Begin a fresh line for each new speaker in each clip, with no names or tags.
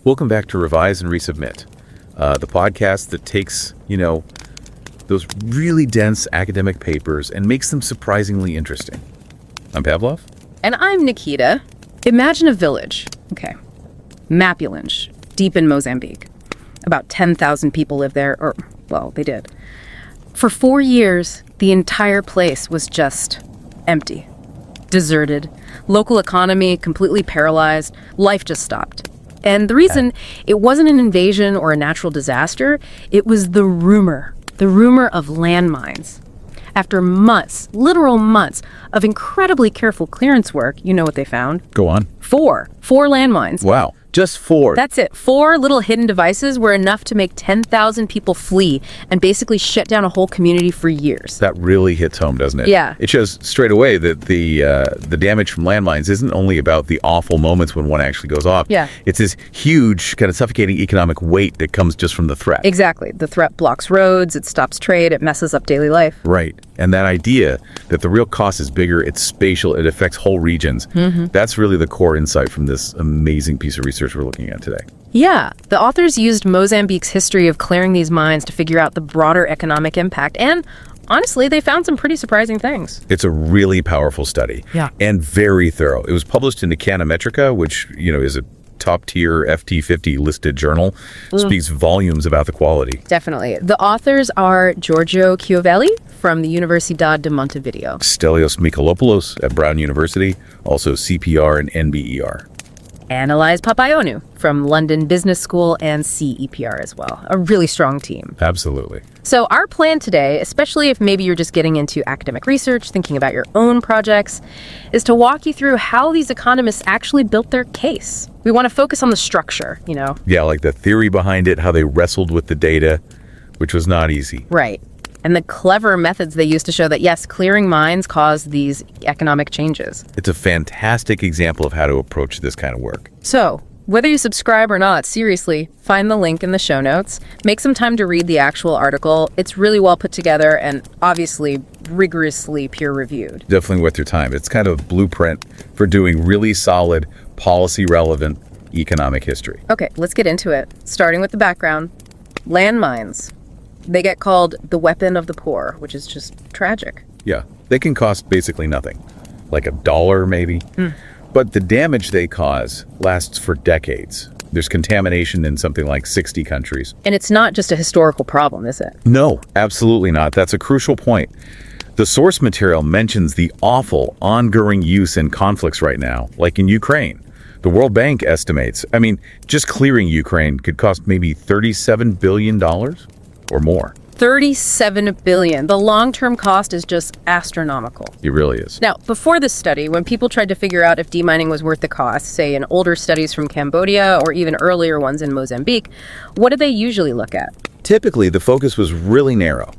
Welcome back to Revise and Resubmit, the podcast that takes, those really dense academic papers and makes them surprisingly interesting. I'm Pavlov.
And I'm Nikita. Imagine a village. Okay. Mapulinge, deep in Mozambique. About 10,000 people live there, or, well, they did. For 4 years, the entire place was just empty, deserted, local economy completely paralyzed, life just stopped. And the reason it wasn't an invasion or a natural disaster, it was the rumor of landmines. After months, literal months, of incredibly careful clearance work, you know what they found?
Go on.
Four landmines.
Wow, just 4.
That's it. 4 little hidden devices were enough to make 10,000 people flee and basically shut down a whole community for years.
That really hits home, doesn't it?
Yeah.
It shows straight away that the damage from landmines isn't only about the awful moments when one actually goes off.
Yeah.
It's this huge, kind of suffocating economic weight that comes just from the threat.
Exactly. The threat blocks roads, it stops trade, it messes up daily life.
Right. And that idea that the real cost is bigger, it's spatial, it affects whole regions, that's really the core insight from this amazing piece of research we're looking at today.
Yeah, the authors used Mozambique's history of clearing these mines to figure out the broader economic impact, and honestly, they found some pretty surprising things.
It's a really powerful study.
Yeah.
And very thorough. It was published in Econometrica, which, is a top-tier FT50 listed journal, speaks volumes about the quality.
Definitely. The authors are Giorgio Chiovelli from the Universidad de Montevideo.
Stelios Mikalopoulos at Brown University, also CPR and NBER.
Analyze Papayonu from London Business School and CEPR as well. A really strong team.
Absolutely.
So our plan today, especially if maybe you're just getting into academic research, thinking about your own projects, is to walk you through how these economists actually built their case. We want to focus on the structure,
Yeah, like the theory behind it, how they wrestled with the data, which was not easy.
Right. And the clever methods they used to show that, yes, clearing mines caused these economic changes.
It's a fantastic example of how to approach this kind of work.
So, whether you subscribe or not, seriously, find the link in the show notes. Make some time to read the actual article. It's really well put together and obviously rigorously peer-reviewed.
Definitely worth your time. It's kind of a blueprint for doing really solid, policy-relevant economic history.
Okay, let's get into it. Starting with the background. Landmines. They get called the weapon of the poor, which is just tragic.
Yeah, they can cost basically nothing, like $1 maybe. But the damage they cause lasts for decades. There's contamination in something like 60 countries.
And it's not just a historical problem, is it?
No, absolutely not. That's a crucial point. The source material mentions the awful ongoing use in conflicts right now, like in Ukraine. The World Bank estimates, just clearing Ukraine could cost maybe $37 billion or more.
37 billion. The long-term cost is just astronomical.
It really is.
Now, before this study, when people tried to figure out if demining was worth the cost, say in older studies from Cambodia or even earlier ones in Mozambique, what did they usually look at?
Typically, the focus was really narrow.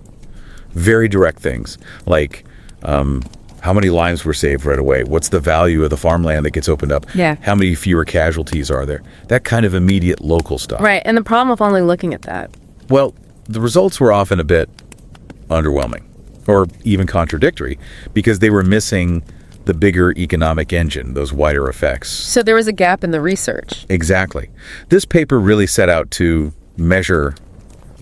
Very direct things, like how many lives were saved right away? What's the value of the farmland that gets opened up?
Yeah.
How many fewer casualties are there? That kind of immediate local stuff.
Right, and the problem with only looking at that.
Well, the results were often a bit underwhelming or even contradictory because they were missing the bigger economic engine, those wider effects.
So there was a gap in the research.
Exactly. This paper really set out to measure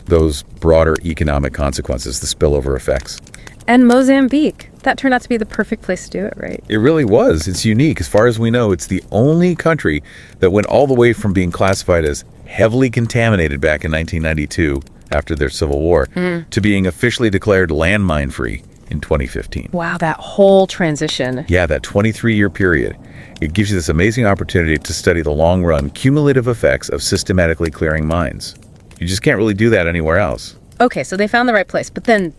those broader economic consequences, the spillover effects.
And Mozambique. That turned out to be the perfect place to do it, right?
It really was. It's unique. As far as we know, it's the only country that went all the way from being classified as heavily contaminated back in 1992 after their civil war to being officially declared landmine-free in 2015.
Wow, that whole transition.
Yeah, that 23-year period. It gives you this amazing opportunity to study the long-run cumulative effects of systematically clearing mines. You just can't really do that anywhere else.
Okay, so they found the right place, but then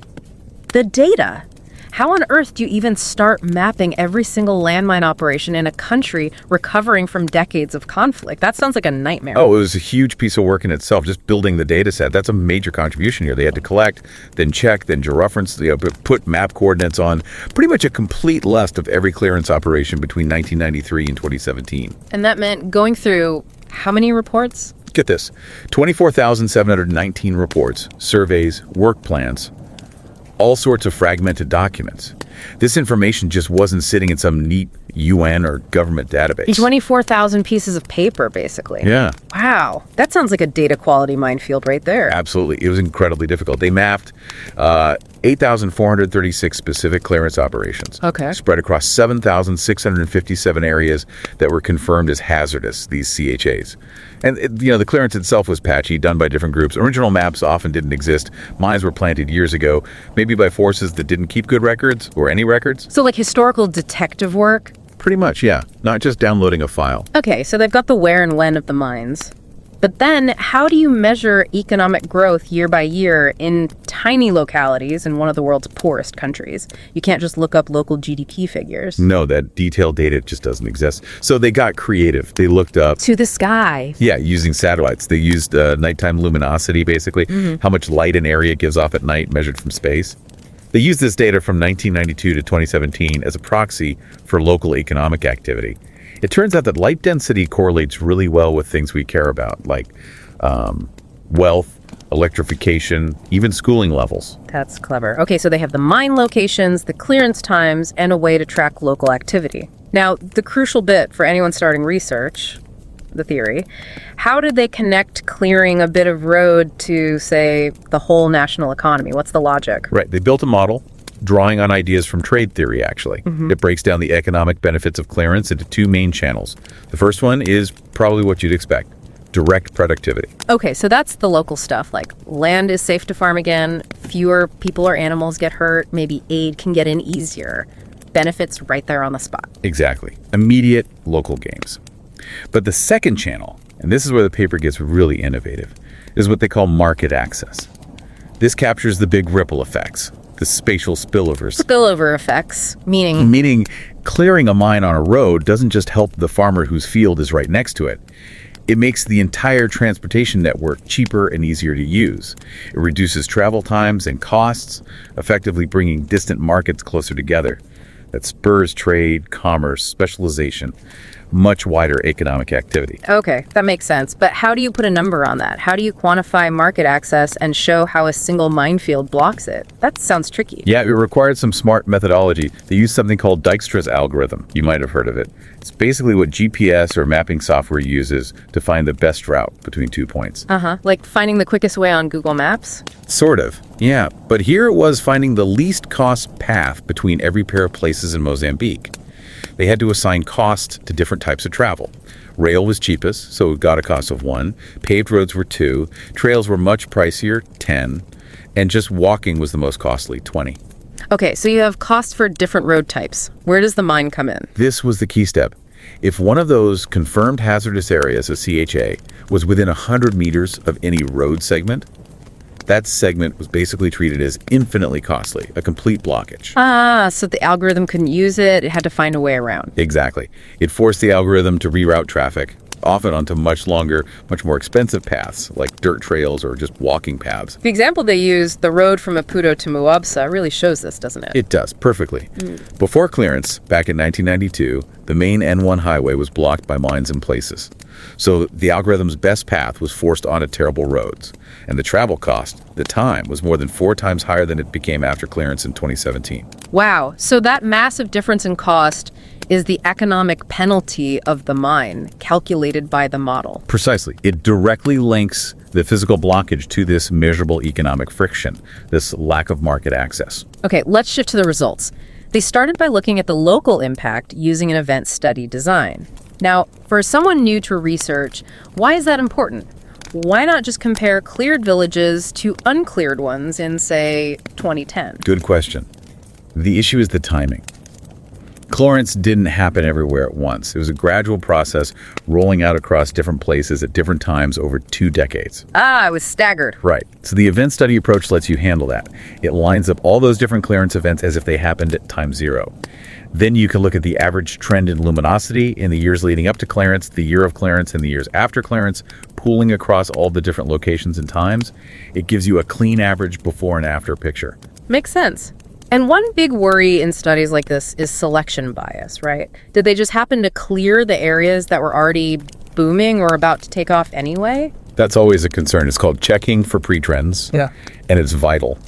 the data. How on earth do you even start mapping every single landmine operation in a country recovering from decades of conflict? That sounds like a nightmare.
Oh, it was a huge piece of work in itself, just building the data set. That's a major contribution here. They had to collect, then check, then georeference, put map coordinates on pretty much a complete list of every clearance operation between 1993 and 2017.
And that meant going through how many reports?
Get this, 24,719 reports, surveys, work plans, all sorts of fragmented documents. This information just wasn't sitting in some neat, UN or government database.
24,000 pieces of paper, basically.
Yeah.
Wow. That sounds like a data quality minefield right there.
Absolutely. It was incredibly difficult. They mapped 8,436 specific clearance operations.
Okay.
Spread across 7,657 areas that were confirmed as hazardous, these CHAs. And, the clearance itself was patchy, done by different groups. Original maps often didn't exist. Mines were planted years ago, maybe by forces that didn't keep good records or any records.
So like historical detective work?
Pretty much, yeah. Not just downloading a file.
Okay, so they've got the where and when of the mines. But then, how do you measure economic growth year by year in tiny localities in one of the world's poorest countries? You can't just look up local GDP figures.
No, that detailed data just doesn't exist. So they got creative. They looked up...
To the sky.
Yeah, using satellites. They used nighttime luminosity, basically, how much light an area gives off at night measured from space. They used this data from 1992 to 2017 as a proxy for local economic activity. It turns out that light density correlates really well with things we care about, like wealth, electrification, even schooling levels.
That's clever. Okay, so they have the mine locations, the clearance times, and a way to track local activity. Now, the crucial bit for anyone starting research, the theory, how did they connect clearing a bit of road to, say, the whole national economy? What's the logic?
Right. They built a model drawing on ideas from trade theory, actually. It breaks down the economic benefits of clearance into two main channels. The first one is probably what you'd expect: direct productivity.
Okay, so that's the local stuff, like land is safe to farm again, fewer people or animals get hurt, maybe aid can get in easier. Benefits right there on the spot.
Exactly. Immediate local gains. But the second channel, and this is where the paper gets really innovative, is what they call market access. This captures the big ripple effects, the spatial spillovers.
Spillover effects, meaning...
Meaning clearing a mine on a road doesn't just help the farmer whose field is right next to it. It makes the entire transportation network cheaper and easier to use. It reduces travel times and costs, effectively bringing distant markets closer together. That spurs trade, commerce, specialization, much wider economic activity.
Okay, that makes sense. But how do you put a number on that? How do you quantify market access and show how a single minefield blocks it? That sounds tricky.
Yeah, it required some smart methodology. They used something called Dijkstra's algorithm. You might have heard of it. It's basically what GPS or mapping software uses to find the best route between 2 points.
Like finding the quickest way on Google Maps?
Sort of, yeah. But here it was finding the least cost path between every pair of places in Mozambique. They had to assign cost to different types of travel. Rail was cheapest, so it got a cost of 1. Paved roads were 2. Trails were much pricier, 10. And just walking was the most costly, 20.
Okay, so you have costs for different road types. Where does the mine come in?
This was the key step. If one of those confirmed hazardous areas, a CHA, was within 100 meters of any road segment, that segment was basically treated as infinitely costly, a complete blockage.
So the algorithm couldn't use it. It had to find a way around.
Exactly. It forced the algorithm to reroute traffic, often onto much longer, much more expensive paths, like dirt trails or just walking paths.
The example they used, the road from Maputo to Muabsa, really shows this, doesn't it?
It does, perfectly. Before clearance, back in 1992, the main N1 highway was blocked by mines in places. So the algorithm's best path was forced onto terrible roads. And the travel cost, the time, was more than 4 times higher than it became after clearance in 2017.
Wow. So that massive difference in cost is the economic penalty of the mine, calculated by the model.
Precisely. It directly links the physical blockage to this measurable economic friction, this lack of market access.
Okay, let's shift to the results. They started by looking at the local impact using an event study design. Now, for someone new to research, why is that important? Why not just compare cleared villages to uncleared ones in, say, 2010?
Good question. The issue is the timing. Clearance didn't happen everywhere at once. It was a gradual process rolling out across different places at different times over 2 decades.
I was staggered.
Right. So the event study approach lets you handle that. It lines up all those different clearance events as if they happened at time 0. Then you can look at the average trend in luminosity in the years leading up to clearance, the year of clearance, and the years after clearance, pooling across all the different locations and times. It gives you a clean average before and after picture.
Makes sense. And one big worry in studies like this is selection bias, right? Did they just happen to clear the areas that were already booming or about to take off anyway?
That's always a concern. It's called checking for pre-trends.
Yeah.
And it's vital.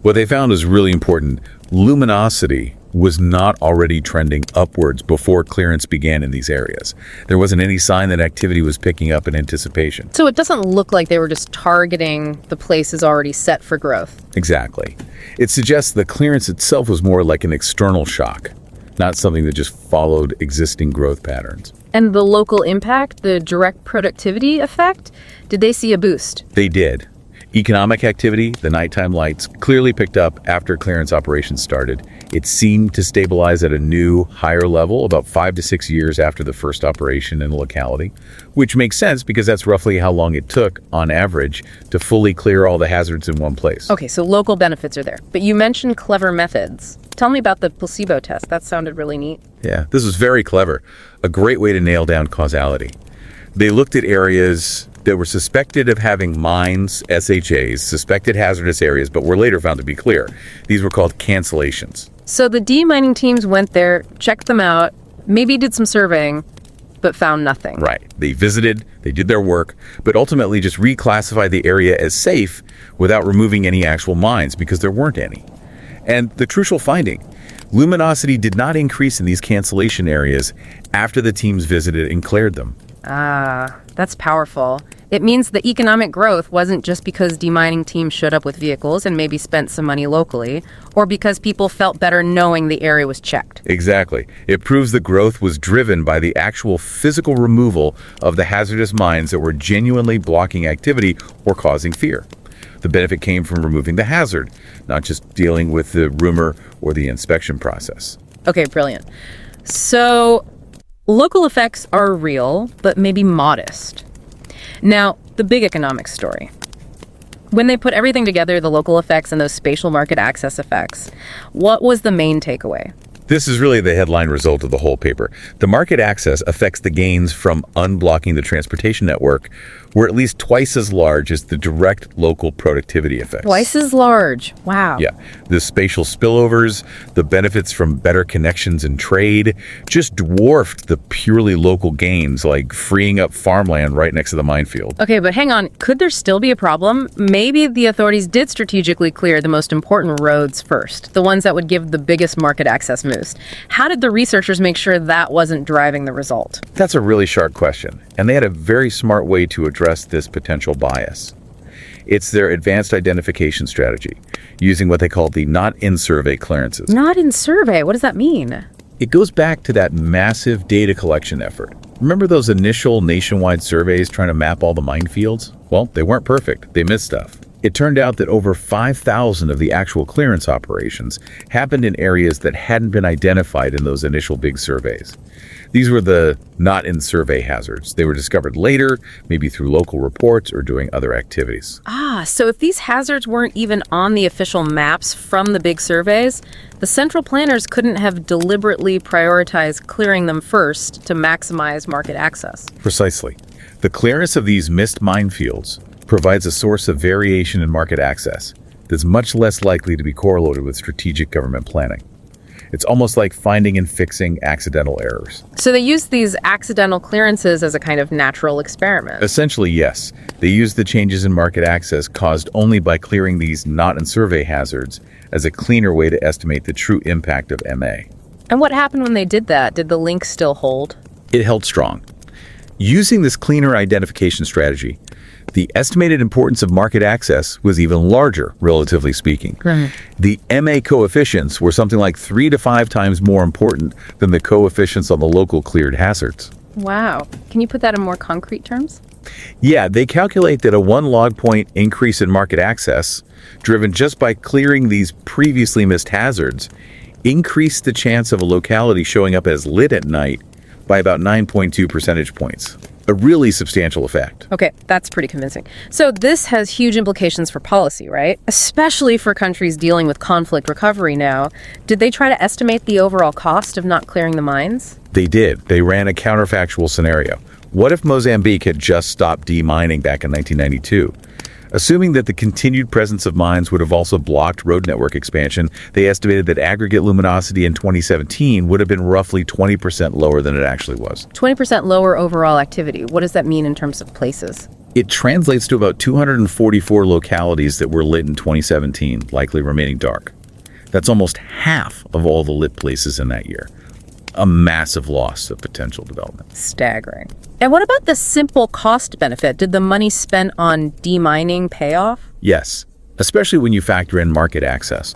What they found is really important. Luminosity was not already trending upwards before clearance began in these areas. There wasn't any sign that activity was picking up in anticipation.
So it doesn't look like they were just targeting the places already set for growth.
Exactly. It suggests the clearance itself was more like an external shock, not something that just followed existing growth patterns.
And the local impact, the direct productivity effect, did they see a boost?
They did. Economic activity, the nighttime lights, clearly picked up after clearance operations started. It seemed to stabilize at a new, higher level about 5 to 6 years after the first operation in the locality, which makes sense because that's roughly how long it took, on average, to fully clear all the hazards in one place.
Okay, so local benefits are there. But you mentioned clever methods. Tell me about the placebo test. That sounded really neat.
Yeah, this was very clever. A great way to nail down causality. They looked at areas that were suspected of having mines, SHAs, suspected hazardous areas, but were later found to be clear. These were called cancellations.
So the demining teams went there, checked them out, maybe did some surveying, but found nothing.
Right. They visited, they did their work, but ultimately just reclassified the area as safe without removing any actual mines because there weren't any. And the crucial finding, luminosity did not increase in these cancellation areas after the teams visited and cleared them.
Ah, that's powerful. It means the economic growth wasn't just because demining teams showed up with vehicles and maybe spent some money locally, or because people felt better knowing the area was checked.
Exactly. It proves the growth was driven by the actual physical removal of the hazardous mines that were genuinely blocking activity or causing fear. The benefit came from removing the hazard, not just dealing with the rumor or the inspection process.
Okay, brilliant. So, local effects are real, but maybe modest. Now, the big economic story. When they put everything together, the local effects and those spatial market access effects, what was the main takeaway?
This is really the headline result of the whole paper. The market access affects the gains from unblocking the transportation network were at least twice as large as the direct local productivity effects.
Twice as large. Wow.
Yeah. The spatial spillovers, the benefits from better connections and trade just dwarfed the purely local gains, like freeing up farmland right next to the minefield.
Okay, but hang on. Could there still be a problem? Maybe the authorities did strategically clear the most important roads first, the ones that would give the biggest market access boost. How did the researchers make sure that wasn't driving the result?
That's a really sharp question, and they had a very smart way to address this potential bias. It's their advanced identification strategy, using what they call the not-in-survey clearances.
Not in survey? What does that mean?
It goes back to that massive data collection effort. Remember those initial nationwide surveys trying to map all the minefields? Well, they weren't perfect. They missed stuff. It turned out that over 5,000 of the actual clearance operations happened in areas that hadn't been identified in those initial big surveys. These were the not-in-survey hazards. They were discovered later, maybe through local reports or doing other activities.
Ah, so if these hazards weren't even on the official maps from the big surveys, the central planners couldn't have deliberately prioritized clearing them first to maximize market access.
Precisely. The clearance of these missed minefields provides a source of variation in market access that's much less likely to be correlated with strategic government planning. It's almost like finding and fixing accidental errors.
So they use these accidental clearances as a kind of natural experiment.
Essentially, yes. They use the changes in market access caused only by clearing these not-in-survey hazards as a cleaner way to estimate the true impact of MA.
And what happened when they did that? Did the link still hold?
It held strong. Using this cleaner identification strategy, the estimated importance of market access was even larger, relatively speaking.
Right.
The MA coefficients were something like 3 to 5 times more important than the coefficients on the local cleared hazards.
Wow. Can you put that in more concrete terms?
Yeah, they calculate that a 1 log point increase in market access, driven just by clearing these previously missed hazards, increased the chance of a locality showing up as lit at night by about 9.2 percentage points. A really substantial effect.
Okay, that's pretty convincing. So this has huge implications for policy, right? Especially for countries dealing with conflict recovery now. Did they try to estimate the overall cost of not clearing the mines?
They did. They ran a counterfactual scenario. What if Mozambique had just stopped demining back in 1992? Assuming that the continued presence of mines would have also blocked road network expansion, they estimated that aggregate luminosity in 2017 would have been roughly 20% lower than it actually was.
20% lower overall activity. What does that mean in terms of places?
It translates to about 244 localities that were lit in 2017, likely remaining dark. That's almost half of all the lit places in that year. A massive loss of potential development.
Staggering. And what about the simple cost benefit? Did the money spent on demining pay off?
Yes, especially when you factor in market access.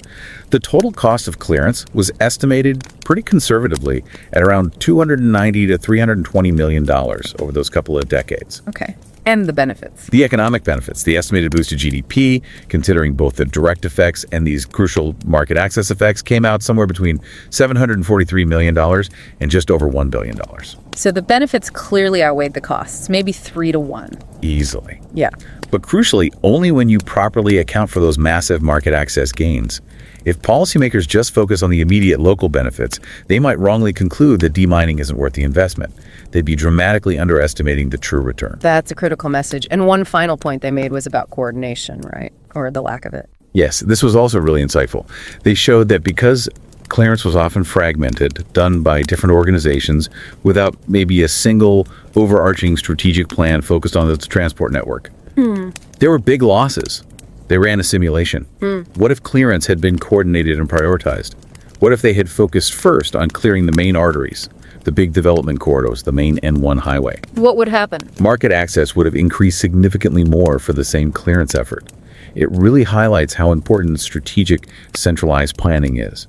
The total cost of clearance was estimated pretty conservatively at around $290 to $320 million over those couple of decades.
Okay. And the benefits.
The economic benefits, the estimated boost to GDP, considering both the direct effects and these crucial market access effects, came out somewhere between $743 million and just over $1 billion.
So the benefits clearly outweighed the costs, maybe 3 to 1.
Easily.
Yeah.
But crucially, only when you properly account for those massive market access gains. If policymakers just focus on the immediate local benefits, they might wrongly conclude that demining isn't worth the investment. They'd be dramatically underestimating the true return.
That's a critical message. And one final point they made was about coordination, right? Or the lack of it.
Yes, this was also really insightful. They showed that because clearance was often fragmented, done by different organizations, without maybe a single overarching strategic plan focused on the transport network, there were big losses. They ran a simulation. What if clearance had been coordinated and prioritized? What if they had focused first on clearing the main arteries, the big development corridors, the main N1 highway?
What would happen?
Market access would have increased significantly more for the same clearance effort. It really highlights how important strategic, centralized planning is.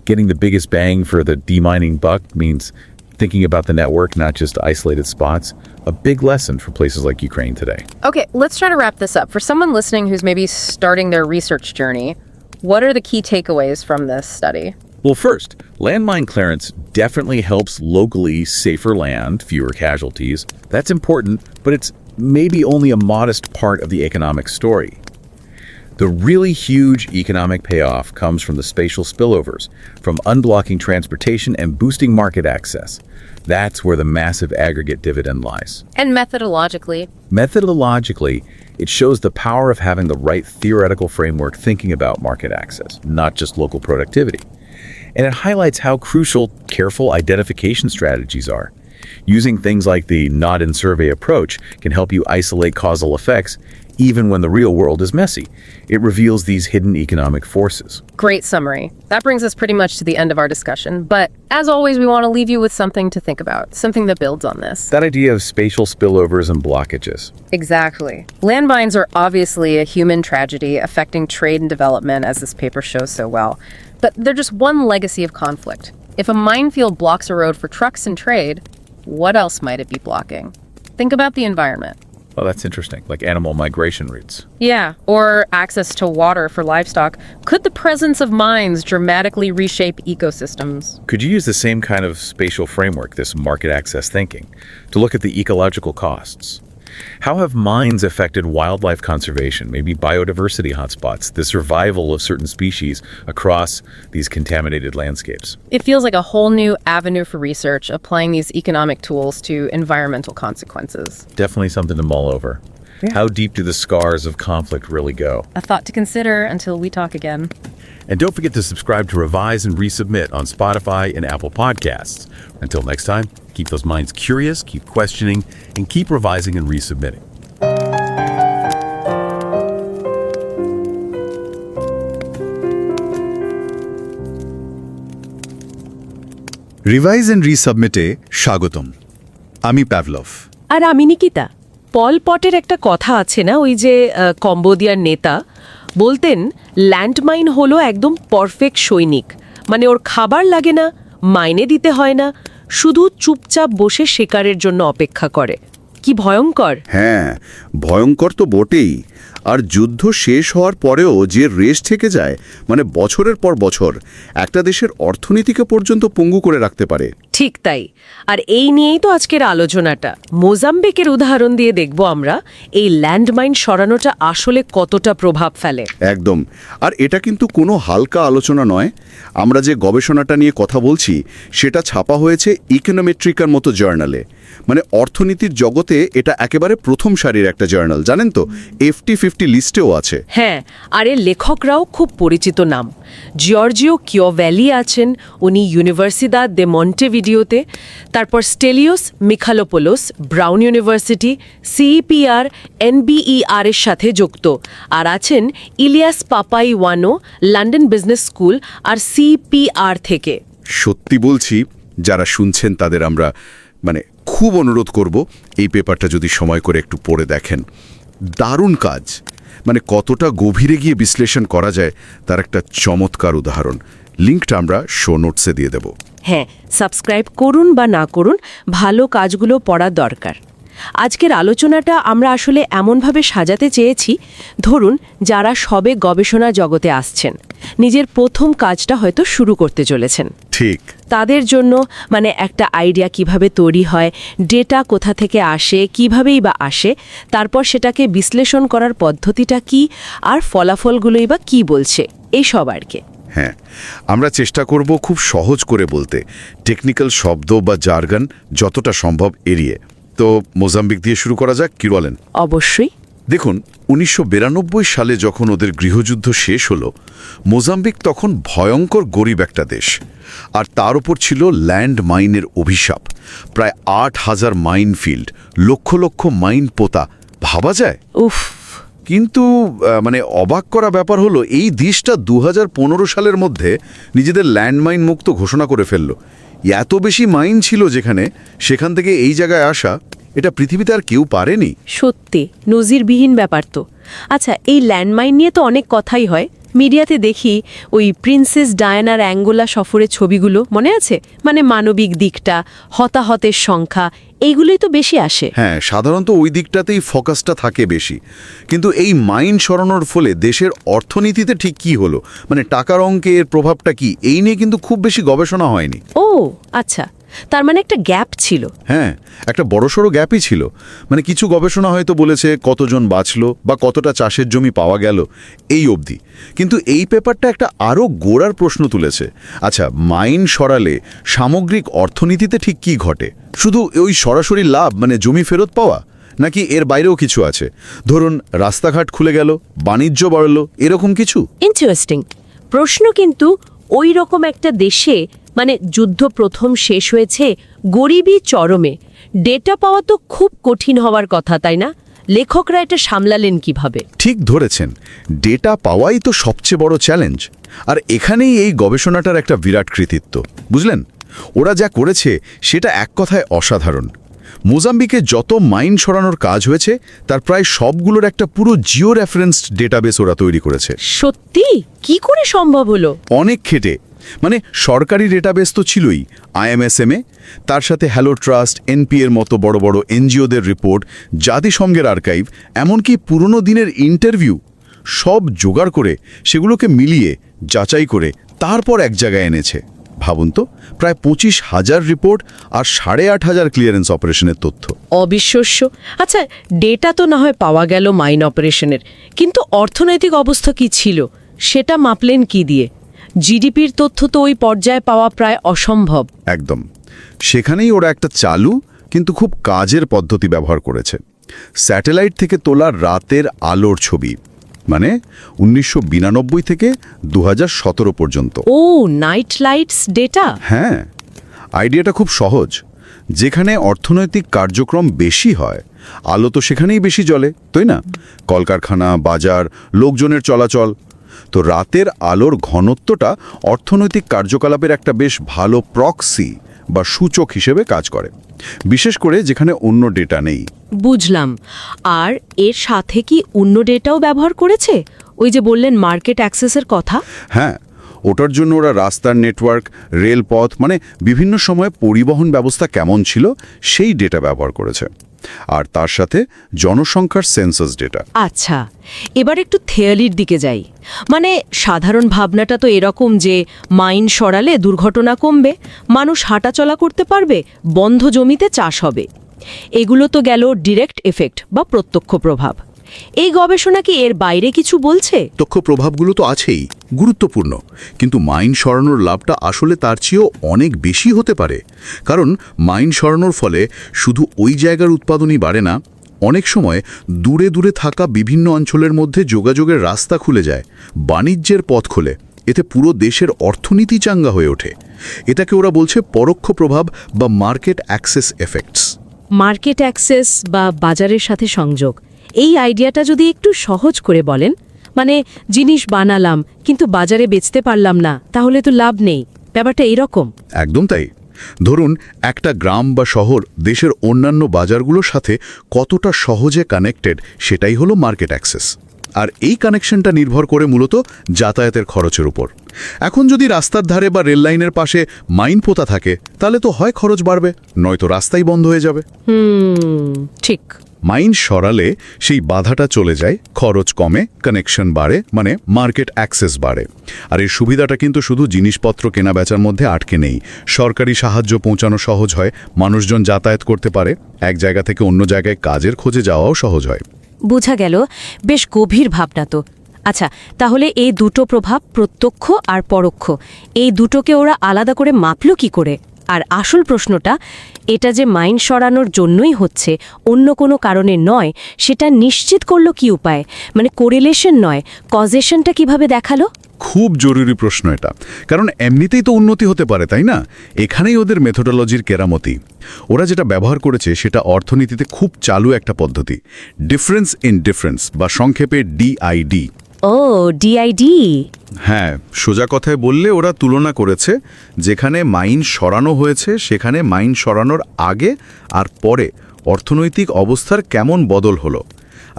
Getting the biggest bang for the demining buck means thinking about the network, not just isolated spots. A big lesson for places like Ukraine today.
Okay, let's try to wrap this up. For someone listening who's maybe starting their research journey, what are the key takeaways from this study?
Well, first, landmine clearance definitely helps locally safer land, fewer casualties. That's important, but it's maybe only a modest part of the economic story. The really huge economic payoff comes from the spatial spillovers, from unblocking transportation and boosting market access. That's where the massive aggregate dividend lies.
And methodologically?
Methodologically, it shows the power of having the right theoretical framework thinking about market access, not just local productivity. And it highlights how crucial careful identification strategies are. Using things like the not-in-survey approach can help you isolate causal effects even when the real world is messy. It reveals these hidden economic forces.
Great summary. That brings us pretty much to the end of our discussion. But as always, we want to leave you with something to think about, something that builds on this.
That idea of spatial spillovers and blockages.
Exactly. Landmines are obviously a human tragedy affecting trade and development, as this paper shows so well. But they're just one legacy of conflict. If a minefield blocks a road for trucks and trade, what else might it be blocking? Think about the environment.
Oh, that's interesting. Like animal migration routes.
Yeah, or access to water for livestock. Could the presence of mines dramatically reshape ecosystems?
Could you use the same kind of spatial framework, this market access thinking, to look at the ecological costs? How have mines affected wildlife conservation, maybe biodiversity hotspots, the survival of certain species across these contaminated landscapes?
It feels like a whole new avenue for research, applying these economic tools to environmental consequences.
Definitely something to mull over.
Yeah.
How deep do the scars of conflict really go?
A thought to consider until we talk again.
And don't forget to subscribe to Revise and Resubmit on Spotify and Apple Podcasts. Until next time, keep those minds curious, keep questioning, and keep revising and resubmitting.
Revise and রিসাবমিটে স্বাগতম। আমি Pavlov.
আর আমি নিকিতা। পল পটের একটা কথা আছে না, ওই যে কম্বোডিয়ার নেতা বলতেন ল্যান্ডমাইন হলো একদম পারফেক্ট সৈনিক, মানে ওর খাবার লাগে না, মাইনে দিতে হয় না, শুধু চুপচাপ বসে শিকারের জন্য অপেক্ষা করে। কি ভয়ঙ্কর!
হ্যাঁ, ভয়ঙ্কর তো বটেই। আর যুদ্ধ শেষ হওয়ার পরেও যে রেশ থেকে যায়, মানে বছরের পর বছর, একটা দেশের অর্থনীতিকে পর্যন্ত পঙ্গু করে রাখতে পারে।
ঠিক তাই। আর এই নিয়েই তো আজকের আলোচনাটা। মোজাম্বিকের উদাহরণ দিয়ে দেখব আমরা এই ল্যান্ডমাইন সরানোটা আসলে কতটা প্রভাব ফেলে।
একদম। আর এটা কিন্তু কোনো হালকা আলোচনা নয়। আমরা যে গবেষণাটা নিয়ে কথা বলছি সেটা ছাপা হয়েছে ইকোনোমেট্রিকার মতো জার্নালে। মানে অর্থনীতির জগতে এটা একেবারে প্রথম সারির একটা জার্নাল, জানেন তো, FT50 লিস্টেও আছে।
হ্যাঁ, আর এর লেখকরাও খুব পরিচিত নাম। জর্জিও কিওভ্যালি আছেন, উনি ইউনিভার্সিদাদ দে মন্টেভিডিও ভিডিওতে, তারপর স্টেলিওস মিখালোপোলোস ব্রাউন ইউনিভার্সিটি, সিইপিআর, এনবিইআর এর সাথে যুক্ত, আর আছেন ইলিয়াস পাপাইওয়ানো লন্ডন বিজনেস স্কুল আর সিপিআর থেকে।
সত্যি বলছি, যারা শুনছেন তাদের আমরা খুব অনুরোধ করব এই পেপারটা যদি সময় করে একটু পড়ে দেখেন। দারুণ কাজ, কতটা গভীরে গিয়ে বিশ্লেষণ করা যায় তার একটা চমৎকার উদাহরণ। লিঙ্কটা আমরা শো নোটসে দিয়ে দেব।
হ্যাঁ, সাবস্ক্রাইব করুন বা না করুন, ভালো কাজগুলো পড়া দরকার। আজকের আলোচনাটা আমরা আসলে এমনভাবে সাজাতে চেয়েছি, ধরুন যারা সবে গবেষণা জগতে আসছেন, নিজের প্রথম কাজটা হয়তো শুরু করতে চলেছেন,
ঠিক
তাদের জন্য একটা আইডিয়া কিভাবে তৈরি হয়, ডেটা কোথা থেকে আসে, কিভাবেই বা আসে, তারপর সেটাকে বিশ্লেষণ করার পদ্ধতিটা কি, আর ফলাফলগুলোই বা কি বলছে, এই সব আর কি।
হ্যাঁ, আমরা চেষ্টা করব খুব সহজ করে বলতে, টেকনিক্যাল শব্দ বা জার্গন যতটা সম্ভব এড়িয়ে। তো মোজাম্বিক দিয়ে শুরু করা যাক, কি বলেন?
অবশ্যই।
দেখুন, 1992 সালে যখন ওদের গৃহযুদ্ধ শেষ হলো, মোজাম্বিক তখন ভয়ঙ্কর গরিব একটা দেশ, আর তার উপর ছিল ল্যান্ড মাইনের অভিশাপ। প্রায় 8,000 mine field, lakh lakh mine পোতা, ভাবা যায়?
উফ।
কিন্তু অবাক করা ব্যাপার হলো, এই দেশটা 2015 সালের মধ্যে নিজেদের ল্যান্ডমাইন মুক্ত ঘোষণা করে ফেলল। এত বেশি মাইন ছিল যেখানে, সেখান থেকে এই জায়গায় আসা, এটা পৃথিবীতে আর কেউ পারেনি।
সত্যি নজিরবিহীন ব্যাপার তো। আচ্ছা, এই ল্যান্ডমাইন নিয়ে তো অনেক কথাই হয়, মিডিয়াতে দেখি ওই প্রিন্সেস ডায়ানার অ্যাঙ্গোলা সফরের ছবিগুলো, মনে আছে? মানবিক দিকটা, হতাহতের সংখ্যা, এইগুলোই তো বেশি আসে।
হ্যাঁ, সাধারণত ওই দিকটাতেই ফোকাসটা থাকে বেশি। কিন্তু এই মাইন সরানোর ফলে দেশের অর্থনীতিতে ঠিক কি হলো, টাকার অঙ্কে এর প্রভাবটা কি, এই নিয়ে কিন্তু খুব বেশি গবেষণা হয়নি।
ও আচ্ছা, তার একটা গ্যাপ ছিল।
হ্যাঁ, একটা বড়সড় গ্যাপই ছিল। কিছু গবেষণা হয়তো বলেছে কতজন বাঁচলো বা কতটা চাষের জমি পাওয়া গেল, এই অবধি। কিন্তু এই পেপারটা একটা আরও গোড়ার প্রশ্ন তুলেছে। আচ্ছা, মাইন সরালে সামগ্রিক অর্থনীতিতে ঠিক কি ঘটে? শুধু ওই সরাসরি লাভ, জমি ফেরত পাওয়া, নাকি এর বাইরেও কিছু আছে? ধরুন রাস্তাঘাট খুলে গেল, বাণিজ্য বাড়ল, এরকম কিছু?
ইন্টারেস্টিং প্রশ্ন। কিন্তু ওই রকম একটা দেশে, যুদ্ধ প্রথম শেষ হয়েছে, গরিবই চরমে, ডেটা পাওয়া তো খুব কঠিন হওয়ার কথা, তাই না? লেখকরা এটা সামলালেন কিভাবে?
ঠিক ধরেছেন, ডেটা পাওয়াই তো সবচেয়ে বড় চ্যালেঞ্জ। আর এখানেই এই গবেষণাটার একটা বিরাট কৃতিত্ব, বুঝলেন? ওরা যা করেছে সেটা এক কথায় অসাধারণ। মোজাম্বিকে যত মাইন সরানোর কাজ হয়েছে তার প্রায় সবগুলোর একটা পুরো জিও রেফারেন্সড ডেটাবেস ওরা তৈরি করেছে।
সত্যি? কি করে সম্ভব হলো?
অনেক খেটে। সরকারি ডেটাবেস তো ছিলই, IMSMA, তার সাথে হ্যালো ট্রাস্ট, NP এর মতো বড় বড় NGOদের রিপোর্ট, জাতিসংঘের আর্কাইভ, এমনকি পুরনো দিনের ইন্টারভিউ, সব জোগাড় করে সেগুলোকে মিলিয়ে যাচাই করে তারপর এক জায়গায় এনেছে। ভাবুন তো, প্রায় 25,000 রিপোর্ট আর 8,500 ক্লিয়ারেন্স অপারেশনের তথ্য।
অবিশ্বাস্য। আচ্ছা, ডেটা তো না হয় পাওয়া গেল মাইন অপারেশনের, কিন্তু অর্থনৈতিক অবস্থা কি ছিল সেটা মাপলেন কি দিয়ে? জিডিপির তথ্য তো ওই পর্যায়ে পাওয়া প্রায় অসম্ভব।
একদম। সেখানেই ওরা একটা চালু কিন্তু খুব কাজের পদ্ধতি ব্যবহার করেছে। স্যাটেলাইট থেকে তোলা রাতের আলোর ছবি, 1992 থেকে 2017 পর্যন্ত।
ও, নাইট লাইটস ডেটা।
হ্যাঁ, আইডিয়াটা খুব সহজ। যেখানে অর্থনৈতিক কার্যক্রম বেশি হয়, আলো তো সেখানেই বেশি জ্বলে, তাই না? কলকারখানা, বাজার, লোকজনের চলাচল। তো রাতের আলোর ঘনত্বটা অর্থনৈতিক কার্যকলাপের একটা বেশ ভালো প্রক্সি বা সূচক হিসেবে কাজ করে, বিশেষ করে যেখানে অন্য ডেটা নেই।
বুঝলাম। আর এর সাথে কি অন্য ডেটাও ব্যবহার করেছে? ওই যে বললেন মার্কেট অ্যাক্সেসের কথা।
হ্যাঁ, ওটার জন্য ওরা রাস্তার নেটওয়ার্ক, রেলপথ, বিভিন্ন সময়ে পরিবহন ব্যবস্থা কেমন ছিল সেই ডেটা ব্যবহার করেছে। আর তার সাথে জনসংখ্যার সেন্সাস ডেটা।
আচ্ছা, এবার একটু থিওরির দিকে যাই। সাধারণ ভাবনাটা তো এরকম যে মাইন সরালে দুর্ঘটনা কমবে, মানুষ হাঁটাচলা করতে পারবে, বন্ধ জমিতে চাষ হবে। এগুলো তো গেল ডিরেক্ট এফেক্ট বা প্রত্যক্ষ প্রভাব। এই গবেষণা কি এর বাইরে কিছু বলছে?
প্রত্যক্ষ প্রভাবগুলো তো আছেই, গুরুত্বপূর্ণ, কিন্তু মাইন সরানোর লাভটা আসলে তার চেয়েও অনেক বেশি হতে পারে। কারণ মাইন সরানোর ফলে শুধু ওই জায়গার উৎপাদনই বাড়ে না, অনেক সময় দূরে দূরে থাকা বিভিন্ন অঞ্চলের মধ্যে যোগাযোগের রাস্তা খুলে যায়, বাণিজ্যের পথ খোলে,
এতে পুরো দেশের অর্থনীতি চাঙ্গা হয়ে ওঠে। এটাকে ওরা বলছে পরোক্ষ প্রভাব বা market access effects.
Market access বা বাজারের সাথে সংযোগ, এই আইডিয়াটা যদি একটু সহজ করে বলেন, মানে জিনিস বানালাম কিন্তু বাজারে বেচতে পারলাম না, তাহলে তো লাভ নেই, ব্যাপারটা এরকম।
একদম তাই। ধরুন একটা গ্রাম বা শহর দেশের অন্যান্য বাজারগুলোর সাথে কতটা সহজে কানেক্টেড, সেটাই হলো মার্কেট অ্যাক্সেস। আর এই কানেকশনটা নির্ভর করে মূলত যাতায়াতের খরচের উপর। এখন যদি রাস্তার ধারে বা রেল লাইনের পাশে মাইন পোতা থাকে, তাহলে তো হয় খরচ বাড়বে, নয়তো রাস্তাই বন্ধ হয়ে যাবে।
ঠিক।
মাইন সরালে সেই বাধাটা চলে যায়, খরচ কমে, কানেকশন বাড়ে, মানে মার্কেট অ্যাক্সেস বাড়ে। আর এর সুবিধাটা কিন্তু শুধু জিনিসপত্র কেনা বেচার মধ্যে আটকে নেই। সরকারি সাহায্য পৌঁছানো সহজ হয়, মানুষজন যাতায়াত করতে পারে, এক জায়গা থেকে অন্য জায়গায় কাজের খোঁজে যাওয়াও সহজ হয়।
বোঝা গেল, বেশ গভীর ভাবনা তো। আচ্ছা, তাহলে এই দুটো প্রভাব, প্রত্যক্ষ আর পরোক্ষ, এই দুটোকে ওরা আলাদা করে মাপল কি করে? আর আসল প্রশ্নটা, এটা যে মাইন সরানোর জন্যই হচ্ছে, অন্য কোনো কারণে নয়, সেটা নিশ্চিত করলো কি উপায়? মানে কোরিলেশন নয়, কজেশনটা কিভাবে দেখালো?
খুব জরুরি প্রশ্ন এটা, কারণ এমনিতেই তো উন্নতি হতে পারে, তাই না? এখানেই ওদের মেথোডোলজির কেরামতি। ওরা যেটা ব্যবহার করেছে সেটা অর্থনীতিতে খুব চালু একটা পদ্ধতি, ডিফারেন্স ইন ডিফারেন্স, বা সংক্ষেপে ডিআইডি।
O, DID.
হ্যাঁ, সোজা কথায় বললে ওরা তুলনা করেছে, যেখানে মাইন সরানো হয়েছে সেখানে মাইন সরানোর আগে আর পরে অর্থনৈতিক অবস্থার কেমন বদল হলো,